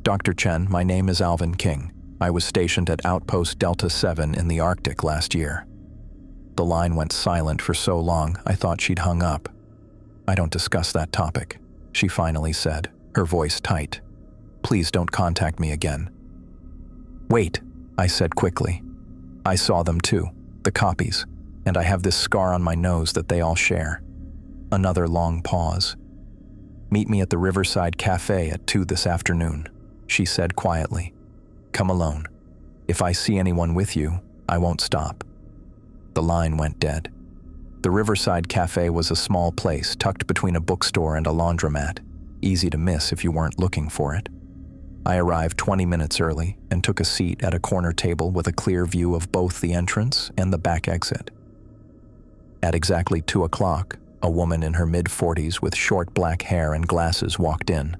"Dr. Chen, my name is Alvin King. I was stationed at Outpost Delta 7 in the Arctic last year." The line went silent for so long I thought she'd hung up. "I don't discuss that topic," she finally said, her voice tight. "Please don't contact me again." "Wait," I said quickly. "I saw them too, the copies, and I have this scar on my nose that they all share." Another long pause. "Meet me at the Riverside Cafe at 2 this afternoon," she said quietly. "Come alone. If I see anyone with you, I won't stop." The line went dead. The Riverside Cafe was a small place tucked between a bookstore and a laundromat, easy to miss if you weren't looking for it. I arrived 20 minutes early and took a seat at a corner table with a clear view of both the entrance and the back exit. At exactly 2 o'clock, a woman in her mid-40s with short black hair and glasses walked in.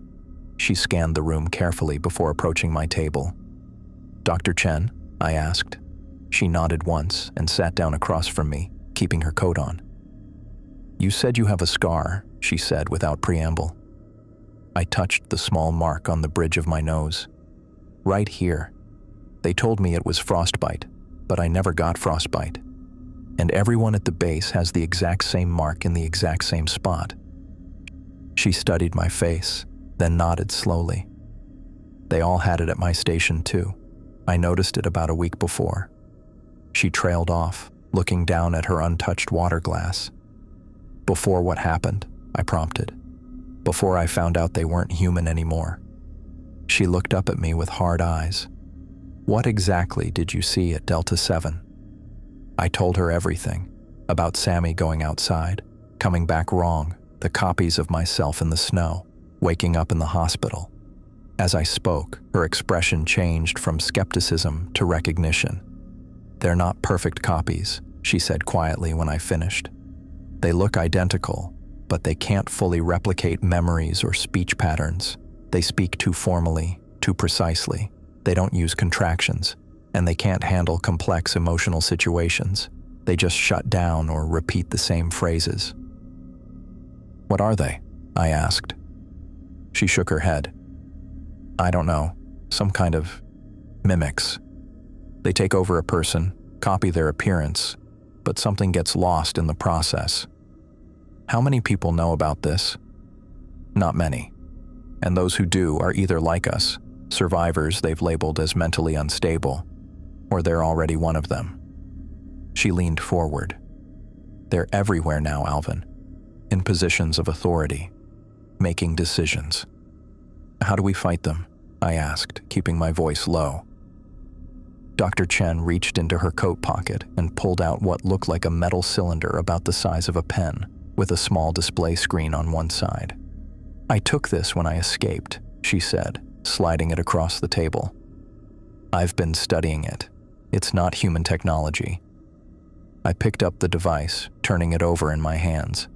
She scanned the room carefully before approaching my table. "Dr. Chen?" I asked. She nodded once and sat down across from me, keeping her coat on. "You said you have a scar," she said without preamble. I touched the small mark on the bridge of my nose. "Right here. They told me it was frostbite, but I never got frostbite. And everyone at the base has the exact same mark in the exact same spot." She studied my face, then nodded slowly. "They all had it at my station too. I noticed it about a week before." She trailed off, looking down at her untouched water glass. "Before what happened?" I prompted. "Before I found out they weren't human anymore." She looked up at me with hard eyes. "What exactly did you see at Delta 7? I told her everything, about Sammy going outside, coming back wrong, the copies of myself in the snow, waking up in the hospital. As I spoke, her expression changed from skepticism to recognition. "They're not perfect copies," she said quietly when I finished. "They look identical, but they can't fully replicate memories or speech patterns. They speak too formally, too precisely. They don't use contractions, and they can't handle complex emotional situations. They just shut down or repeat the same phrases." "What are they?" I asked. She shook her head. "I don't know. Some kind of mimics. They take over a person, copy their appearance, but something gets lost in the process." "How many people know about this?" "Not many. And those who do are either like us, survivors they've labeled as mentally unstable, or they're already one of them." She leaned forward. "They're everywhere now, Alvin, in positions of authority, making decisions." "How do we fight them?" I asked, keeping my voice low. Dr. Chen reached into her coat pocket and pulled out what looked like a metal cylinder about the size of a pen, with a small display screen on one side. "I took this when I escaped," she said, sliding it across the table. "I've been studying it. It's not human technology." I picked up the device, turning it over in my hands.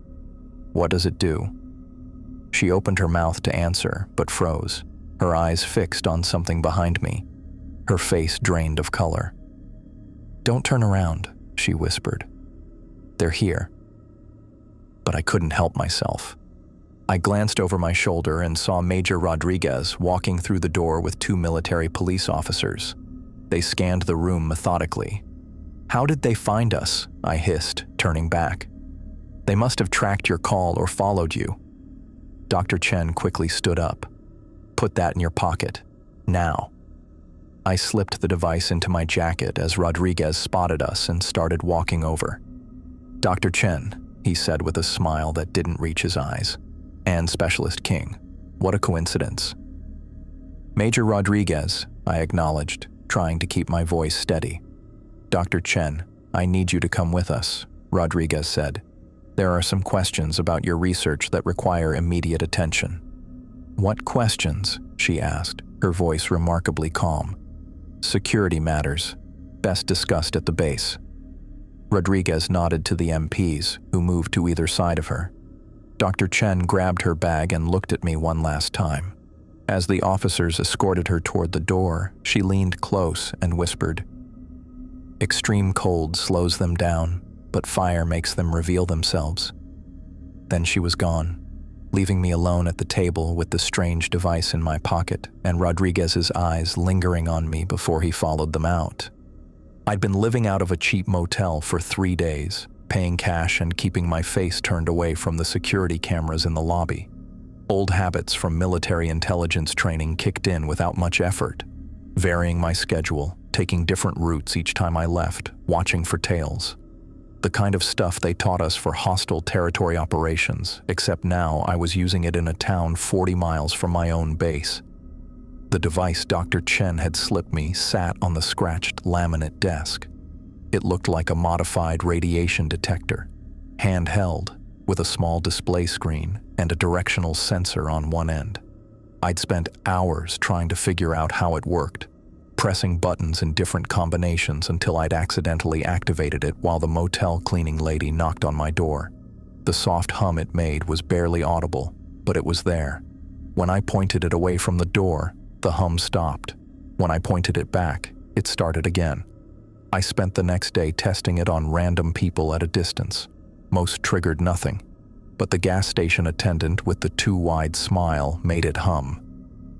"What does it do?" She opened her mouth to answer, but froze, her eyes fixed on something behind me, her face drained of color. "Don't turn around," she whispered. "They're here." But I couldn't help myself. I glanced over my shoulder and saw Major Rodriguez walking through the door with 2 military police officers. They scanned the room methodically. "How did they find us?" I hissed, turning back. "They must have tracked your call or followed you." Dr. Chen quickly stood up. "Put that in your pocket. Now." I slipped the device into my jacket as Rodriguez spotted us and started walking over. "Dr. Chen," he said with a smile that didn't reach his eyes, "and Specialist King. What a coincidence." "Major Rodriguez," I acknowledged, trying to keep my voice steady. "Dr. Chen, I need you to come with us," Rodriguez said. "There are some questions about your research that require immediate attention." "What questions?" she asked, her voice remarkably calm. "Security matters, best discussed at the base." Rodriguez nodded to the MPs, who moved to either side of her. Dr. Chen grabbed her bag and looked at me one last time. As the officers escorted her toward the door, she leaned close and whispered, "Extreme cold slows them down, but fire makes them reveal themselves." Then she was gone, leaving me alone at the table with the strange device in my pocket and Rodriguez's eyes lingering on me before he followed them out. I'd been living out of a cheap motel for 3 days, paying cash and keeping my face turned away from the security cameras in the lobby. Old habits from military intelligence training kicked in without much effort, varying my schedule, taking different routes each time I left, watching for tails. The kind of stuff they taught us for hostile territory operations, except now I was using it in a town 40 miles from my own base. The device Dr. Chen had slipped me sat on the scratched laminate desk. It looked like a modified radiation detector, handheld, with a small display screen and a directional sensor on one end. I'd spent hours trying to figure out how it worked, pressing buttons in different combinations until I'd accidentally activated it while the motel cleaning lady knocked on my door. The soft hum it made was barely audible, but it was there. When I pointed it away from the door, the hum stopped. When I pointed it back, it started again. I spent the next day testing it on random people at a distance. Most triggered nothing, but the gas station attendant with the too wide smile made it hum.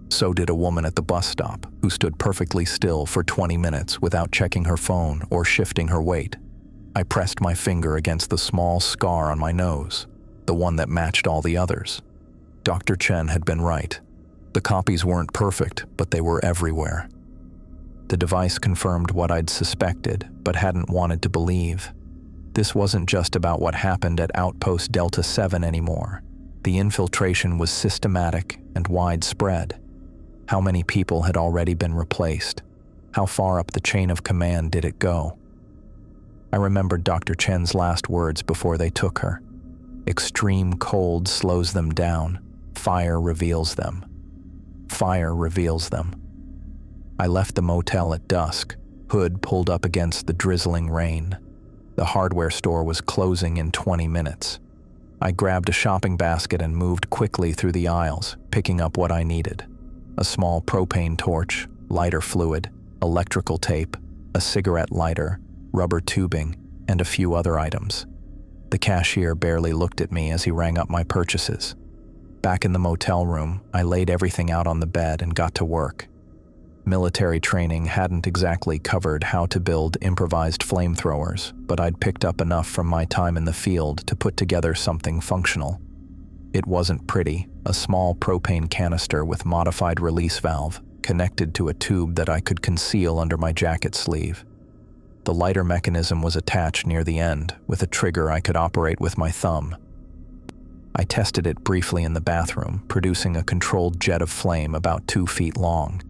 So did a woman at the bus stop, who stood perfectly still for 20 minutes without checking her phone or shifting her weight. I pressed my finger against the small scar on my nose, the one that matched all the others. Dr. Chen had been right. The copies weren't perfect, but they were everywhere. The device confirmed what I'd suspected, but hadn't wanted to believe. This wasn't just about what happened at Outpost Delta 7 anymore. The infiltration was systematic and widespread. How many people had already been replaced? How far up the chain of command did it go? I remembered Dr. Chen's last words before they took her. "Extreme cold slows them down. Fire reveals them. Fire reveals them." I left the motel at dusk, hood pulled up against the drizzling rain. The hardware store was closing in 20 minutes. I grabbed a shopping basket and moved quickly through the aisles, picking up what I needed. A small propane torch, lighter fluid, electrical tape, a cigarette lighter, rubber tubing, and a few other items. The cashier barely looked at me as he rang up my purchases. Back in the motel room, I laid everything out on the bed and got to work. Military training hadn't exactly covered how to build improvised flamethrowers, but I'd picked up enough from my time in the field to put together something functional. It wasn't pretty, a small propane canister with modified release valve, connected to a tube that I could conceal under my jacket sleeve. The lighter mechanism was attached near the end, with a trigger I could operate with my thumb. I tested it briefly in the bathroom, producing a controlled jet of flame about 2 feet long.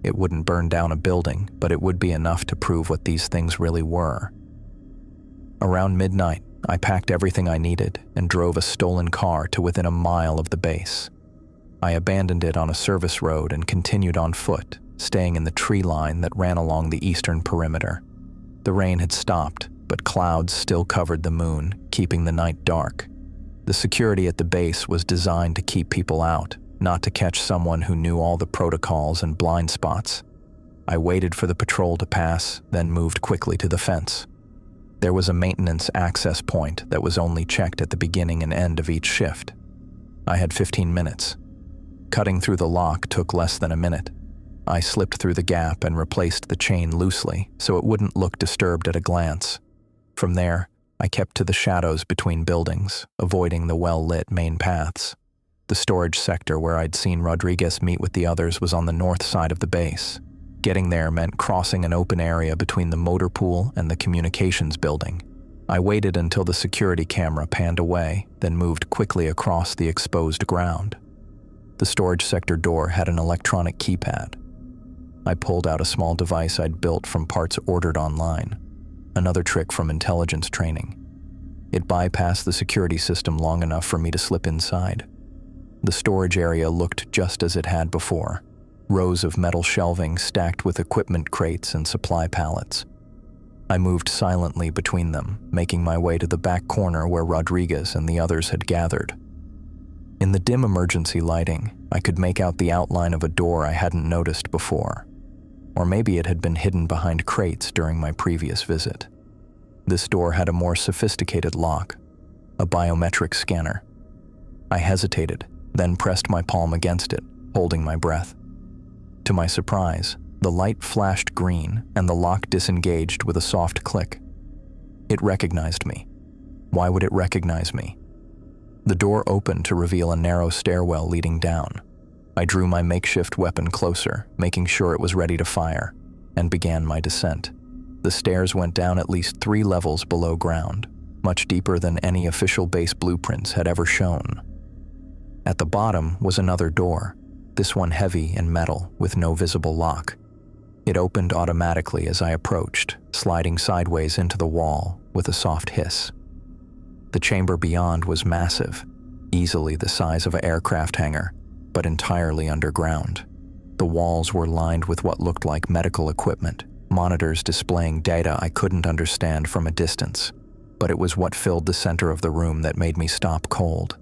It wouldn't burn down a building, but it would be enough to prove what these things really were. Around midnight, I packed everything I needed and drove a stolen car to within a mile of the base. I abandoned it on a service road and continued on foot, staying in the tree line that ran along the eastern perimeter. The rain had stopped, but clouds still covered the moon, keeping the night dark. The security at the base was designed to keep people out, not to catch someone who knew all the protocols and blind spots. I waited for the patrol to pass, then moved quickly to the fence. There was a maintenance access point that was only checked at the beginning and end of each shift. I had 15 minutes. Cutting through the lock took less than a minute. I slipped through the gap and replaced the chain loosely so it wouldn't look disturbed at a glance. From there, I kept to the shadows between buildings, avoiding the well-lit main paths. The storage sector where I'd seen Rodriguez meet with the others was on the north side of the base. Getting there meant crossing an open area between the motor pool and the communications building. I waited until the security camera panned away, then moved quickly across the exposed ground. The storage sector door had an electronic keypad. I pulled out a small device I'd built from parts ordered online, another trick from intelligence training. It bypassed the security system long enough for me to slip inside. The storage area looked just as it had before, rows of metal shelving stacked with equipment crates and supply pallets. I moved silently between them, making my way to the back corner where Rodriguez and the others had gathered. In the dim emergency lighting, I could make out the outline of a door I hadn't noticed before. Or maybe it had been hidden behind crates during my previous visit. This door had a more sophisticated lock, a biometric scanner. I hesitated, then pressed my palm against it, holding my breath. To my surprise, the light flashed green and the lock disengaged with a soft click. It recognized me. Why would it recognize me? The door opened to reveal a narrow stairwell leading down. I drew my makeshift weapon closer, making sure it was ready to fire, and began my descent. The stairs went down at least 3 levels below ground, much deeper than any official base blueprints had ever shown. At the bottom was another door, this one heavy and metal with no visible lock. It opened automatically as I approached, sliding sideways into the wall with a soft hiss. The chamber beyond was massive, easily the size of an aircraft hangar, but entirely underground. The walls were lined with what looked like medical equipment, monitors displaying data I couldn't understand from a distance, but it was what filled the center of the room that made me stop cold.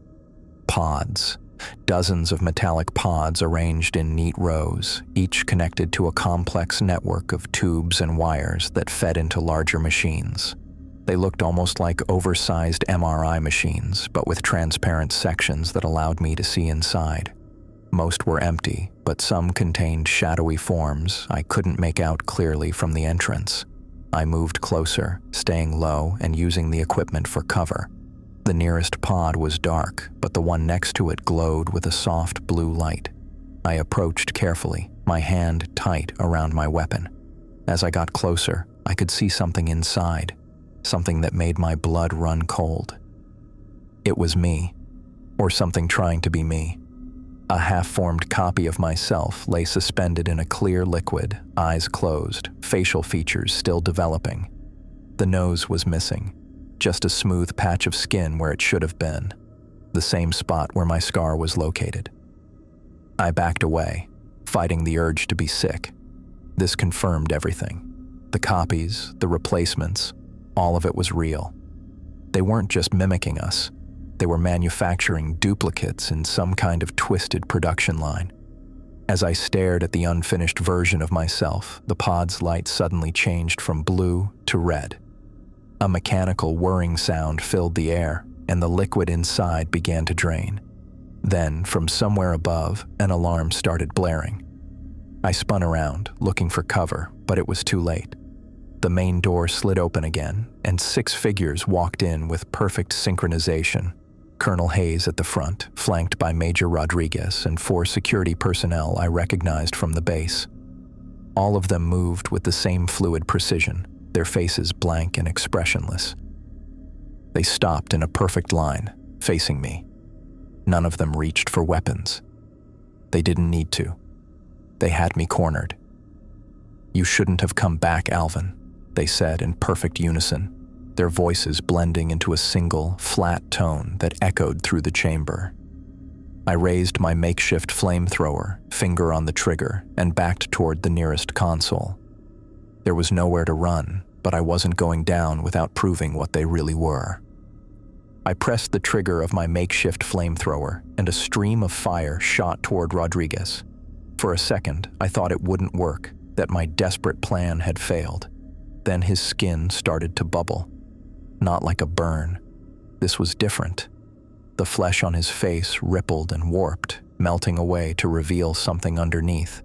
Pods. Dozens of metallic pods arranged in neat rows, each connected to a complex network of tubes and wires that fed into larger machines. They looked almost like oversized MRI machines, but with transparent sections that allowed me to see inside. Most were empty, but some contained shadowy forms I couldn't make out clearly from the entrance. I moved closer, staying low and using the equipment for cover. The nearest pod was dark, but the one next to it glowed with a soft blue light. I approached carefully, my hand tight around my weapon. As I got closer, I could see something inside, something that made my blood run cold. It was me, or something trying to be me. A half-formed copy of myself lay suspended in a clear liquid, eyes closed, facial features still developing. The nose was missing, just a smooth patch of skin where it should have been, the same spot where my scar was located. I backed away, fighting the urge to be sick. This confirmed everything. The copies, the replacements, all of it was real. They weren't just mimicking us. They were manufacturing duplicates in some kind of twisted production line. As I stared at the unfinished version of myself, the pod's light suddenly changed from blue to red. A mechanical whirring sound filled the air, and the liquid inside began to drain. Then, from somewhere above, an alarm started blaring. I spun around, looking for cover, but it was too late. The main door slid open again, and 6 figures walked in with perfect synchronization. Colonel Hayes at the front, flanked by Major Rodriguez and 4 security personnel I recognized from the base. All of them moved with the same fluid precision, their faces blank and expressionless. They stopped in a perfect line, facing me. None of them reached for weapons. They didn't need to. They had me cornered. "You shouldn't have come back, Alvin," they said in perfect unison, their voices blending into a single, flat tone that echoed through the chamber. I raised my makeshift flamethrower, finger on the trigger, and backed toward the nearest console. There was nowhere to run, but I wasn't going down without proving what they really were. I pressed the trigger of my makeshift flamethrower, and a stream of fire shot toward Rodriguez. For a second, I thought it wouldn't work, that my desperate plan had failed. Then his skin started to bubble. Not like a burn. This was different. The flesh on his face rippled and warped, melting away to reveal something underneath,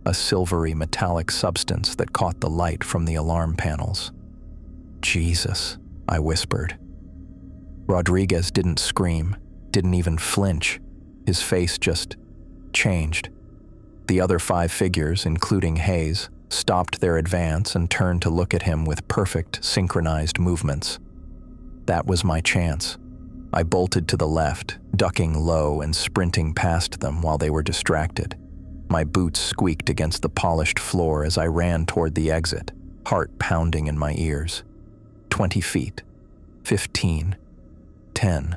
a silvery metallic substance that caught the light from the alarm panels. "Jesus," I whispered. Rodriguez didn't scream, didn't even flinch. His face just changed. The other 5 figures, including Hayes, stopped their advance and turned to look at him with perfect, synchronized movements. That was my chance. I bolted to the left, ducking low and sprinting past them while they were distracted. My boots squeaked against the polished floor as I ran toward the exit, heart pounding in my ears. 20 feet, 15, 10.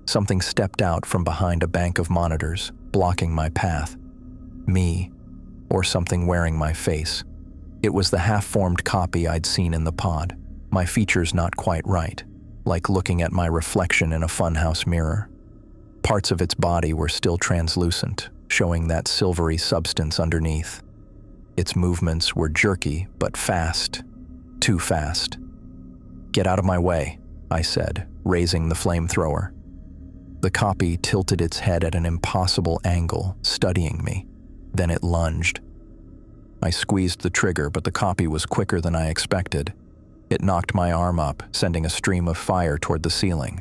Something stepped out from behind a bank of monitors, blocking my path. Me, or something wearing my face. It was the half-formed copy I'd seen in the pod, my features not quite right, like looking at my reflection in a funhouse mirror. Parts of its body were still translucent, showing that silvery substance underneath. Its movements were jerky but fast, too fast. "Get out of my way," I said, raising the flamethrower. The copy tilted its head at an impossible angle, studying me. Then it lunged. I squeezed the trigger, but the copy was quicker than I expected. It knocked my arm up, sending a stream of fire toward the ceiling.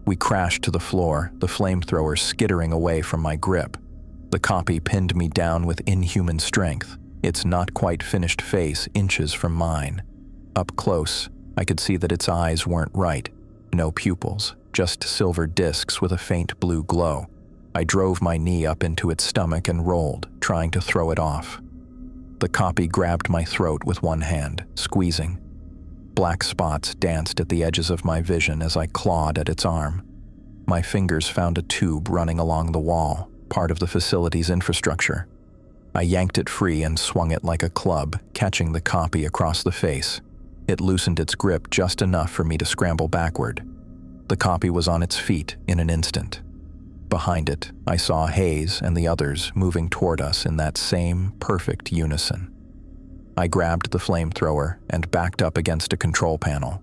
We crashed to the floor, the flamethrower skittering away from my grip. The copy pinned me down with inhuman strength, its not quite finished face inches from mine. Up close, I could see that its eyes weren't right. No pupils, just silver discs with a faint blue glow. I drove my knee up into its stomach and rolled, trying to throw it off. The copy grabbed my throat with one hand, squeezing. Black spots danced at the edges of my vision as I clawed at its arm. My fingers found a tube running along the wall, part of the facility's infrastructure. I yanked it free and swung it like a club, catching the copy across the face. It loosened its grip just enough for me to scramble backward. The copy was on its feet in an instant. Behind it, I saw Hayes and the others moving toward us in that same perfect unison. I grabbed the flamethrower and backed up against a control panel.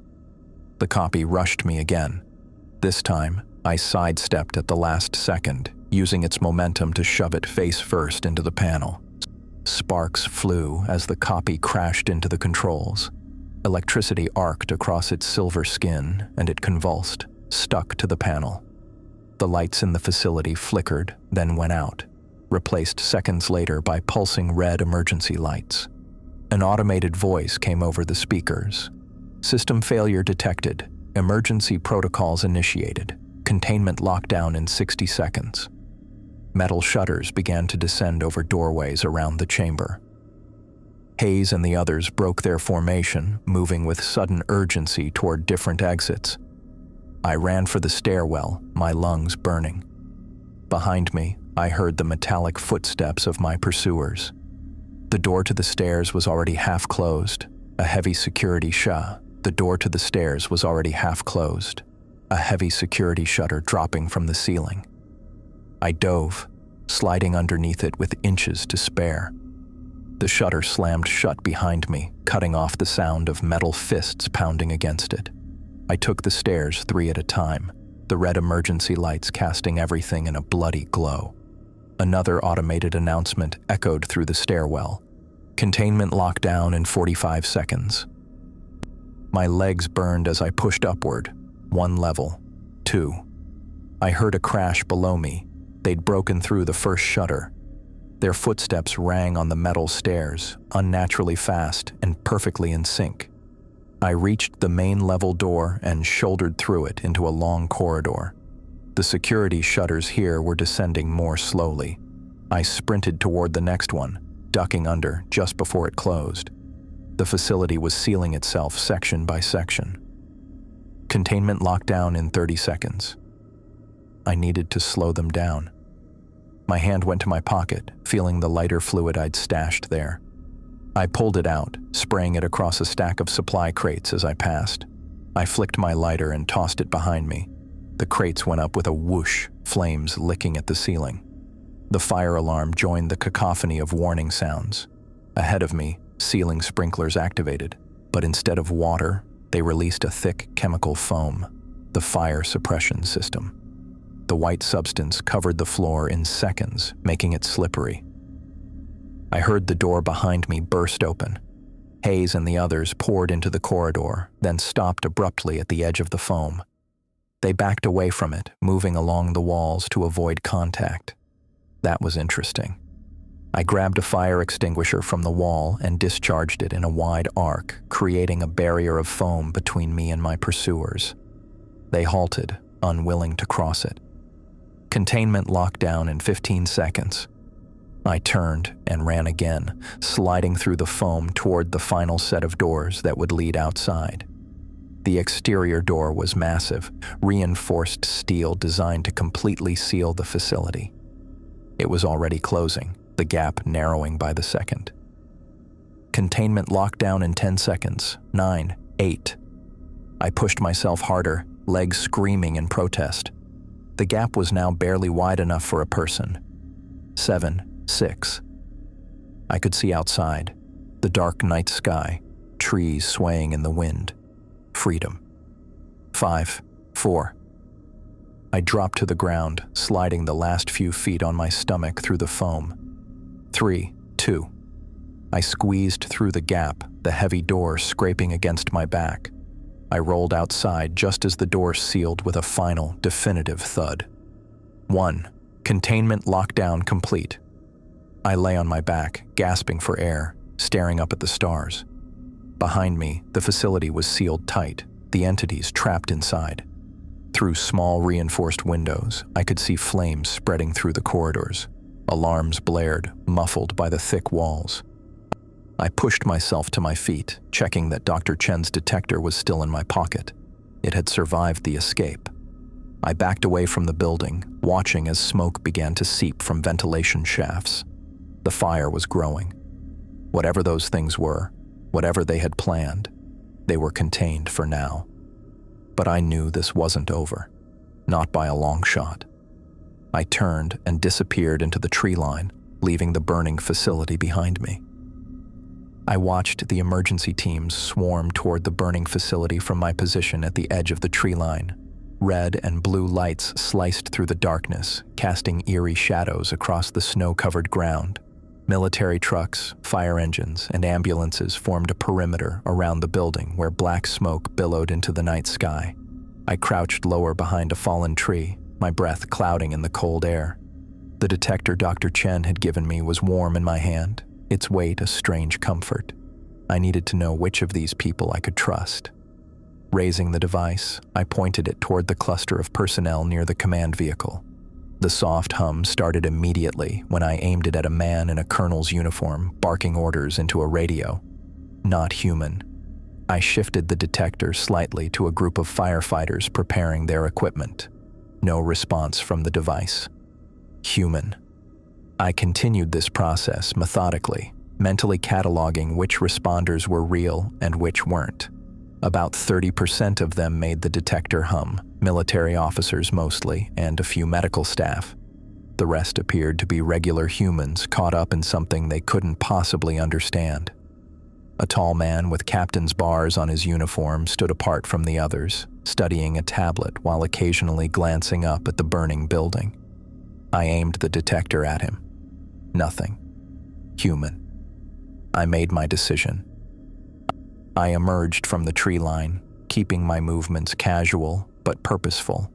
The copy rushed me again. This time, I sidestepped at the last second, using its momentum to shove it face first into the panel. Sparks flew as the copy crashed into the controls. Electricity arced across its silver skin, and it convulsed, stuck to the panel. The lights in the facility flickered, then went out, replaced seconds later by pulsing red emergency lights. An automated voice came over the speakers. "System failure detected. Emergency protocols initiated. Containment lockdown in 60 seconds." Metal shutters began to descend over doorways around the chamber. Hayes and the others broke their formation, moving with sudden urgency toward different exits. I ran for the stairwell, my lungs burning. Behind me, I heard the metallic footsteps of my pursuers. The door to the stairs was already half closed, a heavy security The door to the stairs was already half closed, a heavy security shutter dropping from the ceiling. I dove, sliding underneath it with inches to spare. The shutter slammed shut behind me, cutting off the sound of metal fists pounding against it. I took the stairs 3 at a time, the red emergency lights casting everything in a bloody glow. Another automated announcement echoed through the stairwell. Containment lockdown in 45 seconds. My legs burned as I pushed upward. 1 level, 2. I heard a crash below me. They'd broken through the first shutter. Their footsteps rang on the metal stairs, unnaturally fast and perfectly in sync. I reached the main level door and shouldered through it into a long corridor. The security shutters here were descending more slowly. I sprinted toward the next one, ducking under just before it closed. The facility was sealing itself section by section. Containment lockdown in 30 seconds. I needed to slow them down. My hand went to my pocket, feeling the lighter fluid I'd stashed there. I pulled it out, spraying it across a stack of supply crates as I passed. I flicked my lighter and tossed it behind me. The crates went up with a whoosh, flames licking at the ceiling. The fire alarm joined the cacophony of warning sounds. Ahead of me, ceiling sprinklers activated, but instead of water, they released a thick chemical foam. the fire suppression system. The white substance covered the floor in seconds, making it slippery. I heard the door behind me burst open. Hayes and the others poured into the corridor, then stopped abruptly at the edge of the foam. They backed away from it, moving along the walls to avoid contact. That was interesting. I grabbed a fire extinguisher from the wall and discharged it in a wide arc, creating a barrier of foam between me and my pursuers. They halted, unwilling to cross it. Containment locked down in 15 seconds. I turned and ran again, sliding through the foam toward the final set of doors that would lead outside. The exterior door was massive, reinforced steel designed to completely seal the facility. It was already closing, the gap narrowing by the second. Containment locked down in 10 seconds. 9, 8. I pushed myself harder, legs screaming in protest. The gap was now barely wide enough for a person. 7, 6. I could see outside, the dark night sky, trees swaying in the wind. Freedom. 5, 4. I dropped to the ground, sliding the last few feet on my stomach through the foam. 3, 2. I squeezed through the gap, the heavy door scraping against my back. I rolled outside just as the door sealed with a final, definitive thud. 1. Containment lockdown complete. I lay on my back, gasping for air, staring up at the stars. Behind me, the facility was sealed tight, the entities trapped inside. Through small reinforced windows, I could see flames spreading through the corridors. Alarms blared, muffled by the thick walls. I pushed myself to my feet, checking that Dr. Chen's detector was still in my pocket. It had survived the escape. I backed away from the building, watching as smoke began to seep from ventilation shafts. The fire was growing. Whatever those things were, whatever they had planned, they were contained for now. But I knew this wasn't over, not by a long shot. I turned and disappeared into the tree line, leaving the burning facility behind me. I watched the emergency teams swarm toward the burning facility from my position at the edge of the tree line. Red and blue lights sliced through the darkness, casting eerie shadows across the snow-covered ground. Military trucks, fire engines, and ambulances formed a perimeter around the building where black smoke billowed into the night sky. I crouched lower behind a fallen tree, my breath clouding in the cold air. The detector Dr. Chen had given me was warm in my hand, its weight a strange comfort. I needed to know which of these people I could trust. Raising the device, I pointed it toward the cluster of personnel near the command vehicle. The soft hum started immediately when I aimed it at a man in a colonel's uniform, barking orders into a radio. Not human. I shifted the detector slightly to a group of firefighters preparing their equipment. No response from the device. Human. I continued this process methodically, mentally cataloging which responders were real and which weren't. About 30% of them made the detector hum, military officers mostly, and a few medical staff. The rest appeared to be regular humans caught up in something they couldn't possibly understand. A tall man with captain's bars on his uniform stood apart from the others, studying a tablet while occasionally glancing up at the burning building. I aimed the detector at him. Nothing. Human. I made my decision. I emerged from the tree line, keeping my movements casual but purposeful.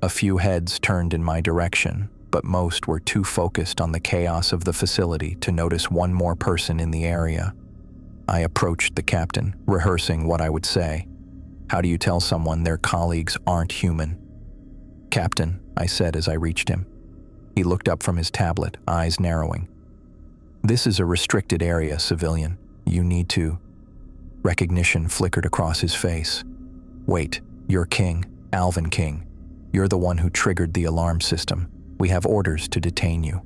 A few heads turned in my direction, but most were too focused on the chaos of the facility to notice one more person in the area. I approached the captain, rehearsing what I would say. How do you tell someone their colleagues aren't human? Captain, I said as I reached him. He looked up from his tablet, eyes narrowing. This is a restricted area, civilian. You need to... Recognition flickered across his face. Wait, you're King, Alvin King. You're the one who triggered the alarm system. We have orders to detain you.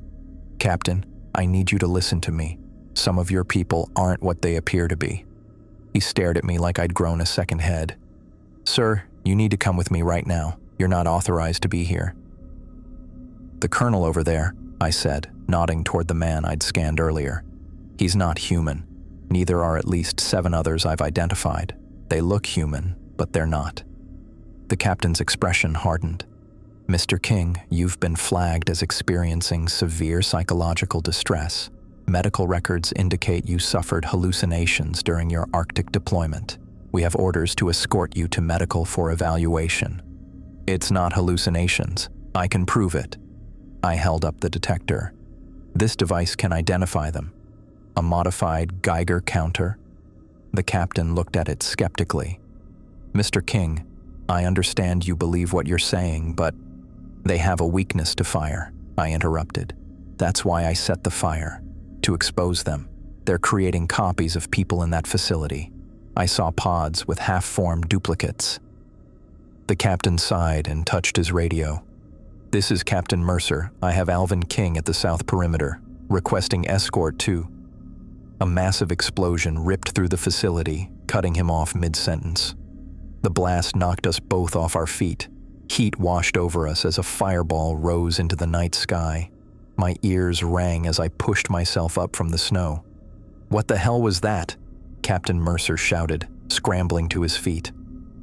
Captain, I need you to listen to me. Some of your people aren't what they appear to be. He stared at me like I'd grown a second head. Sir, you need to come with me right now. You're not authorized to be here. The colonel over there, I said, nodding toward the man I'd scanned earlier. He's not human. Neither are at least 7 others I've identified. They look human, but they're not. The captain's expression hardened. "Mr. King, you've been flagged as experiencing severe psychological distress. Medical records indicate you suffered hallucinations during your Arctic deployment. We have orders to escort you to medical for evaluation." "It's not hallucinations. I can prove it." I held up the detector. "This device can identify them. A modified Geiger counter." The captain looked at it skeptically. "Mr. King, I understand you believe what you're saying, but they have a weakness to fire," I interrupted. "That's why I set the fire, to expose them. They're creating copies of people in that facility. I saw pods with half-formed duplicates." The captain sighed and touched his radio. "This is Captain Mercer. I have Alvin King at the south perimeter, requesting escort to..." A massive explosion ripped through the facility, cutting him off mid-sentence. The blast knocked us both off our feet. Heat washed over us as a fireball rose into the night sky. My ears rang as I pushed myself up from the snow. "What the hell was that?" Captain Mercer shouted, scrambling to his feet.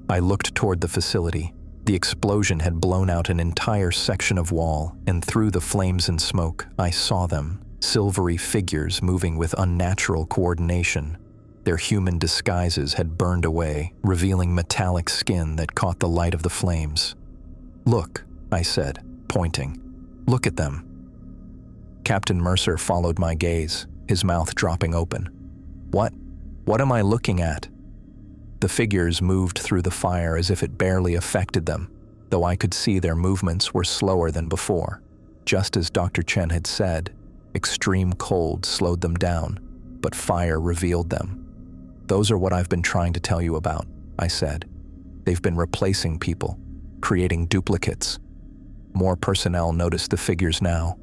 I looked toward the facility. The explosion had blown out an entire section of wall, and through the flames and smoke, I saw them, silvery figures moving with unnatural coordination. Their human disguises had burned away, revealing metallic skin that caught the light of the flames. "Look," I said, pointing. "Look at them." Captain Mercer followed my gaze, his mouth dropping open. What am I looking at?" The figures moved through the fire as if it barely affected them, though I could see their movements were slower than before. Just as Dr. Chen had said, extreme cold slowed them down, but fire revealed them. "Those are what I've been trying to tell you about," I said. "They've been replacing people, creating duplicates." More personnel noticed the figures now.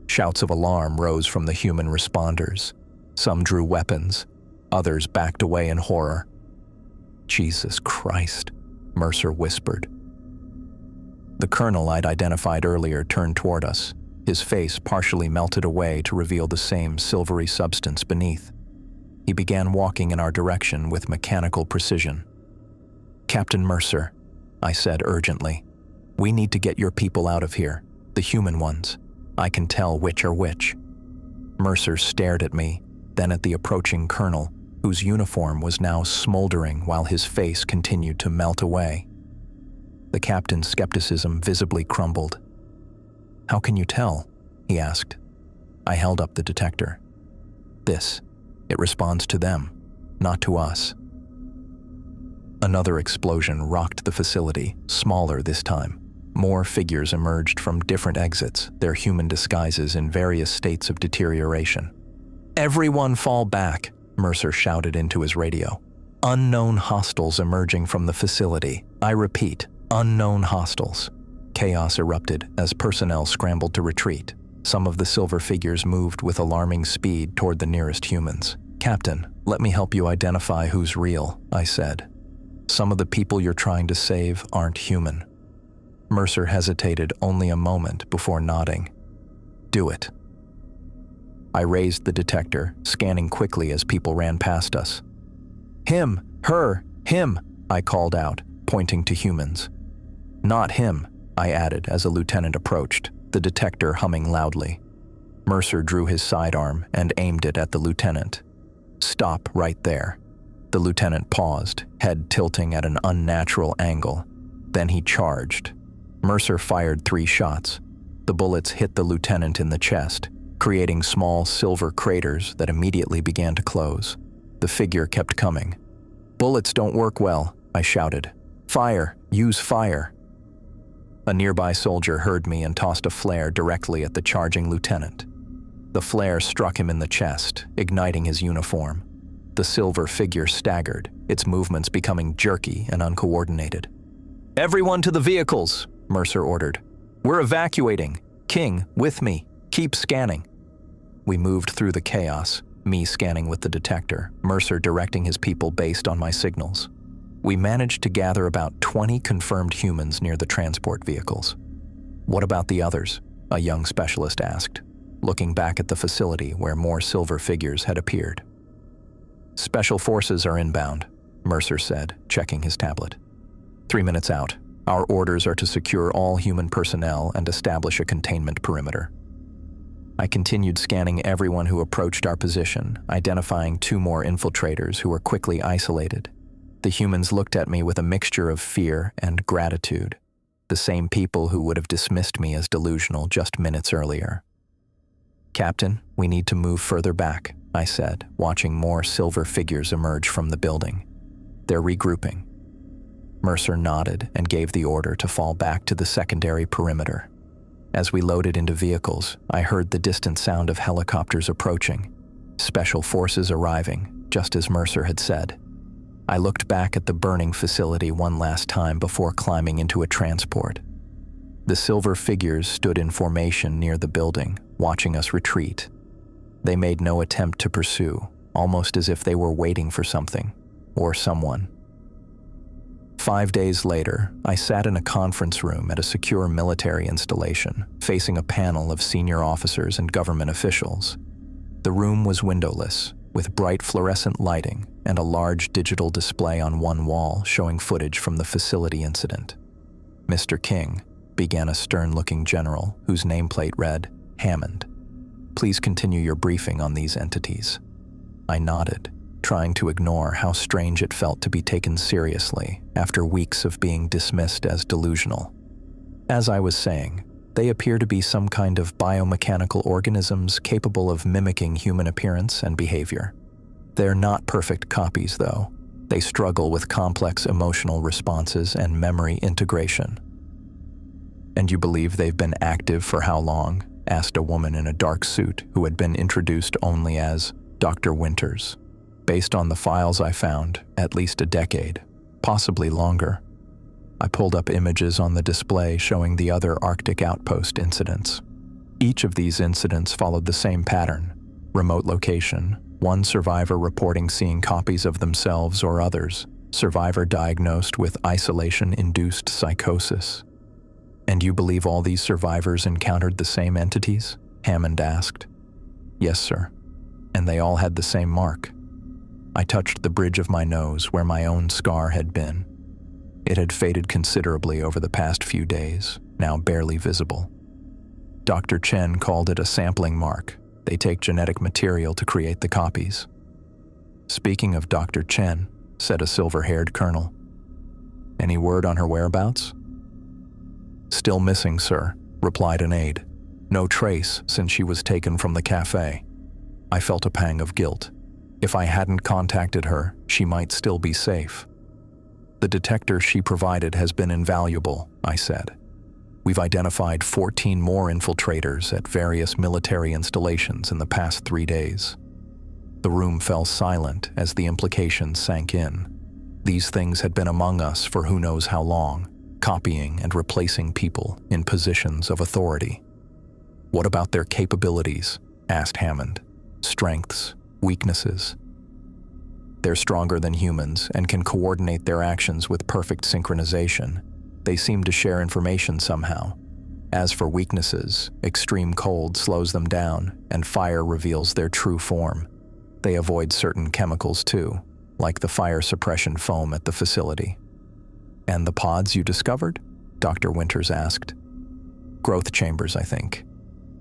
Shouts of alarm rose from the human responders. Some drew weapons, others backed away in horror. "Jesus Christ," Mercer whispered. The colonel I'd identified earlier turned toward us. His face partially melted away to reveal the same silvery substance beneath. He began walking in our direction with mechanical precision. "Captain Mercer," I said urgently, "we need to get your people out of here, the human ones. I can tell which are which." Mercer stared at me, then at the approaching colonel, whose uniform was now smoldering while his face continued to melt away. The captain's skepticism visibly crumbled. "How can you tell?" he asked. I held up the detector. It responds to them, not to us." Another explosion rocked the facility, smaller this time. More figures emerged from different exits, their human disguises in various states of deterioration. "Everyone fall back," Mercer shouted into his radio. "Unknown hostiles emerging from the facility. I repeat, unknown hostiles." Chaos erupted as personnel scrambled to retreat. Some of the silver figures moved with alarming speed toward the nearest humans. "Captain, let me help you identify who's real," I said. "Some of the people you're trying to save aren't human." Mercer hesitated only a moment before nodding. "Do it." I raised the detector, scanning quickly as people ran past us. "Him, her, him," I called out, pointing to humans. "Not him," I added as a lieutenant approached, the detector humming loudly. Mercer drew his sidearm and aimed it at the lieutenant. "Stop right there." The lieutenant paused, head tilting at an unnatural angle. Then he charged. Mercer fired 3 shots. The bullets hit the lieutenant in the chest, creating small silver craters that immediately began to close. The figure kept coming. "Bullets don't work well," I shouted. "Fire! Use fire!" A nearby soldier heard me and tossed a flare directly at the charging lieutenant. The flare struck him in the chest, igniting his uniform. The silver figure staggered, its movements becoming jerky and uncoordinated. "Everyone to the vehicles," Mercer ordered. "We're evacuating. King, with me. Keep scanning." We moved through the chaos, me scanning with the detector, Mercer directing his people based on my signals. We managed to gather about 20 confirmed humans near the transport vehicles. "What about the others?" a young specialist asked, looking back at the facility where more silver figures had appeared. "Special forces are inbound," Mercer said, checking his tablet. 3 minutes out. Our orders are to secure all human personnel and establish a containment perimeter. I continued scanning everyone who approached our position, identifying 2 more infiltrators who were quickly isolated. The humans looked at me with a mixture of fear and gratitude, the same people who would have dismissed me as delusional just minutes earlier. "Captain, we need to move further back," I said, watching more silver figures emerge from the building. "They're regrouping." Mercer nodded and gave the order to fall back to the secondary perimeter. As we loaded into vehicles, I heard the distant sound of helicopters approaching, special forces arriving, just as Mercer had said. I looked back at the burning facility one last time before climbing into a transport. The silver figures stood in formation near the building, watching us retreat. They made no attempt to pursue, almost as if they were waiting for something, or someone. 5 days later, I sat in a conference room at a secure military installation, facing a panel of senior officers and government officials. The room was windowless, with bright fluorescent lighting and a large digital display on one wall showing footage from the facility incident. "Mr. King," began a stern-looking general whose nameplate read, "Hammond. Please continue your briefing on these entities." I nodded, trying to ignore how strange it felt to be taken seriously after weeks of being dismissed as delusional. As I was saying, they appear to be some kind of biomechanical organisms capable of mimicking human appearance and behavior. They're not perfect copies, though. They struggle with complex emotional responses and memory integration. "And you believe they've been active for how long?" asked a woman in a dark suit who had been introduced only as Dr. Winters. "Based on the files I found, at least a decade, possibly longer." I pulled up images on the display showing the other Arctic outpost incidents. Each of these incidents followed the same pattern: remote location, one survivor reporting seeing copies of themselves or others, survivor diagnosed with isolation-induced psychosis. "And you believe all these survivors encountered the same entities?" Hammond asked. "Yes, sir. And they all had the same mark." I touched the bridge of my nose where my own scar had been. It had faded considerably over the past few days, now barely visible. Dr. Chen called it a sampling mark. They take genetic material to create the copies. "Speaking of Dr. Chen," said a silver-haired colonel. "Any word on her whereabouts?" "Still missing, sir," replied an aide. "No trace since she was taken from the cafe." I felt a pang of guilt. If I hadn't contacted her, she might still be safe. "The detector she provided has been invaluable," I said. "We've identified 14 more infiltrators at various military installations in the past 3 days." The room fell silent as the implications sank in. These things had been among us for who knows how long, copying and replacing people in positions of authority. "What about their capabilities?" asked Hammond. "Strengths, weaknesses?" "They're stronger than humans and can coordinate their actions with perfect synchronization. They seem to share information somehow. As for weaknesses, extreme cold slows them down and fire reveals their true form. They avoid certain chemicals too, like the fire suppression foam at the facility." "And the pods you discovered?" Dr. Winters asked. "Growth chambers, I think.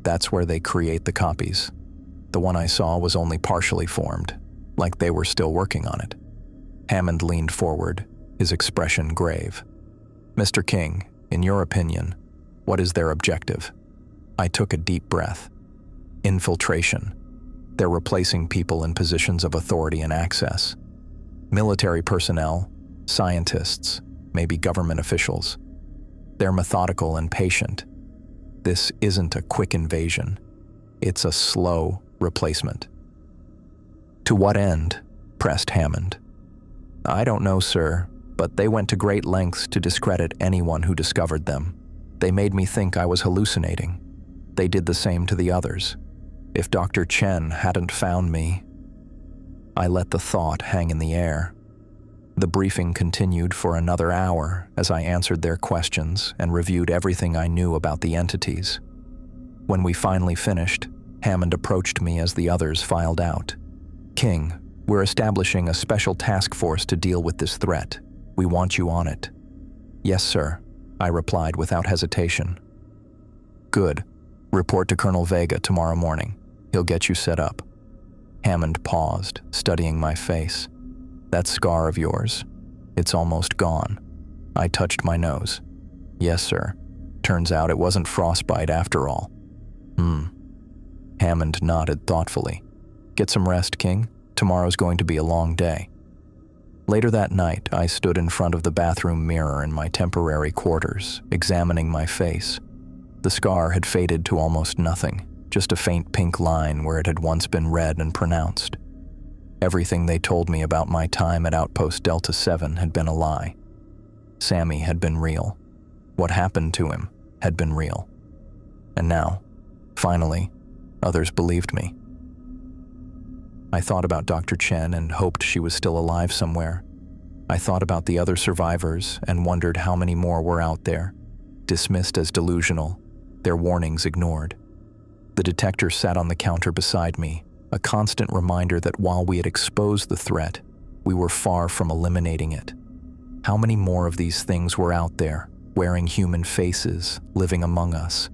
That's where they create the copies. The one I saw was only partially formed, like they were still working on it." Hammond leaned forward, his expression grave. "Mr. King, in your opinion, what is their objective?" I took a deep breath. "Infiltration. They're replacing people in positions of authority and access. Military personnel, scientists, maybe government officials. They're methodical and patient. This isn't a quick invasion. It's a slow replacement." "To what end?" pressed Hammond. "I don't know, sir, but they went to great lengths to discredit anyone who discovered them. They made me think I was hallucinating. They did the same to the others. If Dr. Chen hadn't found me..." I let the thought hang in the air. The briefing continued for another hour as I answered their questions and reviewed everything I knew about the entities. When we finally finished, Hammond approached me as the others filed out. "King, we're establishing a special task force to deal with this threat. We want you on it." "Yes, sir," I replied without hesitation. Good. Report to Colonel Vega tomorrow morning. He'll get you set up. Hammond paused, studying my face. That scar of yours, it's almost gone. I touched my nose. Yes, sir. Turns out it wasn't frostbite after all. Hammond nodded thoughtfully. Get some rest, King. Tomorrow's going to be a long day. Later that night, I stood in front of the bathroom mirror in my temporary quarters, examining my face. The scar had faded to almost nothing, just a faint pink line where it had once been red and pronounced. Everything they told me about my time at Outpost Delta 7 had been a lie. Sammy had been real. What happened to him had been real. And now, finally, others believed me. I thought about Dr. Chen and hoped she was still alive somewhere. I thought about the other survivors and wondered how many more were out there, dismissed as delusional, their warnings ignored. The detector sat on the counter beside me, a constant reminder that while we had exposed the threat, we were far from eliminating it. How many more of these things were out there, wearing human faces, living among us?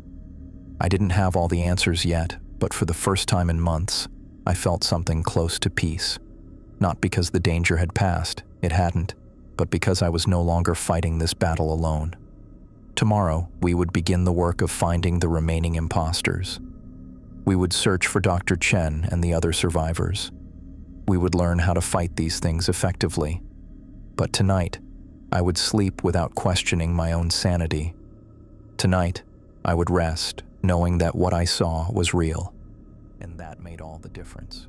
I didn't have all the answers yet, but for the first time in months, I felt something close to peace. Not because the danger had passed, it hadn't, but because I was no longer fighting this battle alone. Tomorrow, we would begin the work of finding the remaining imposters. We would search for Dr. Chen and the other survivors. We would learn how to fight these things effectively. But tonight, I would sleep without questioning my own sanity. Tonight, I would rest, knowing that what I saw was real. And that made all the difference.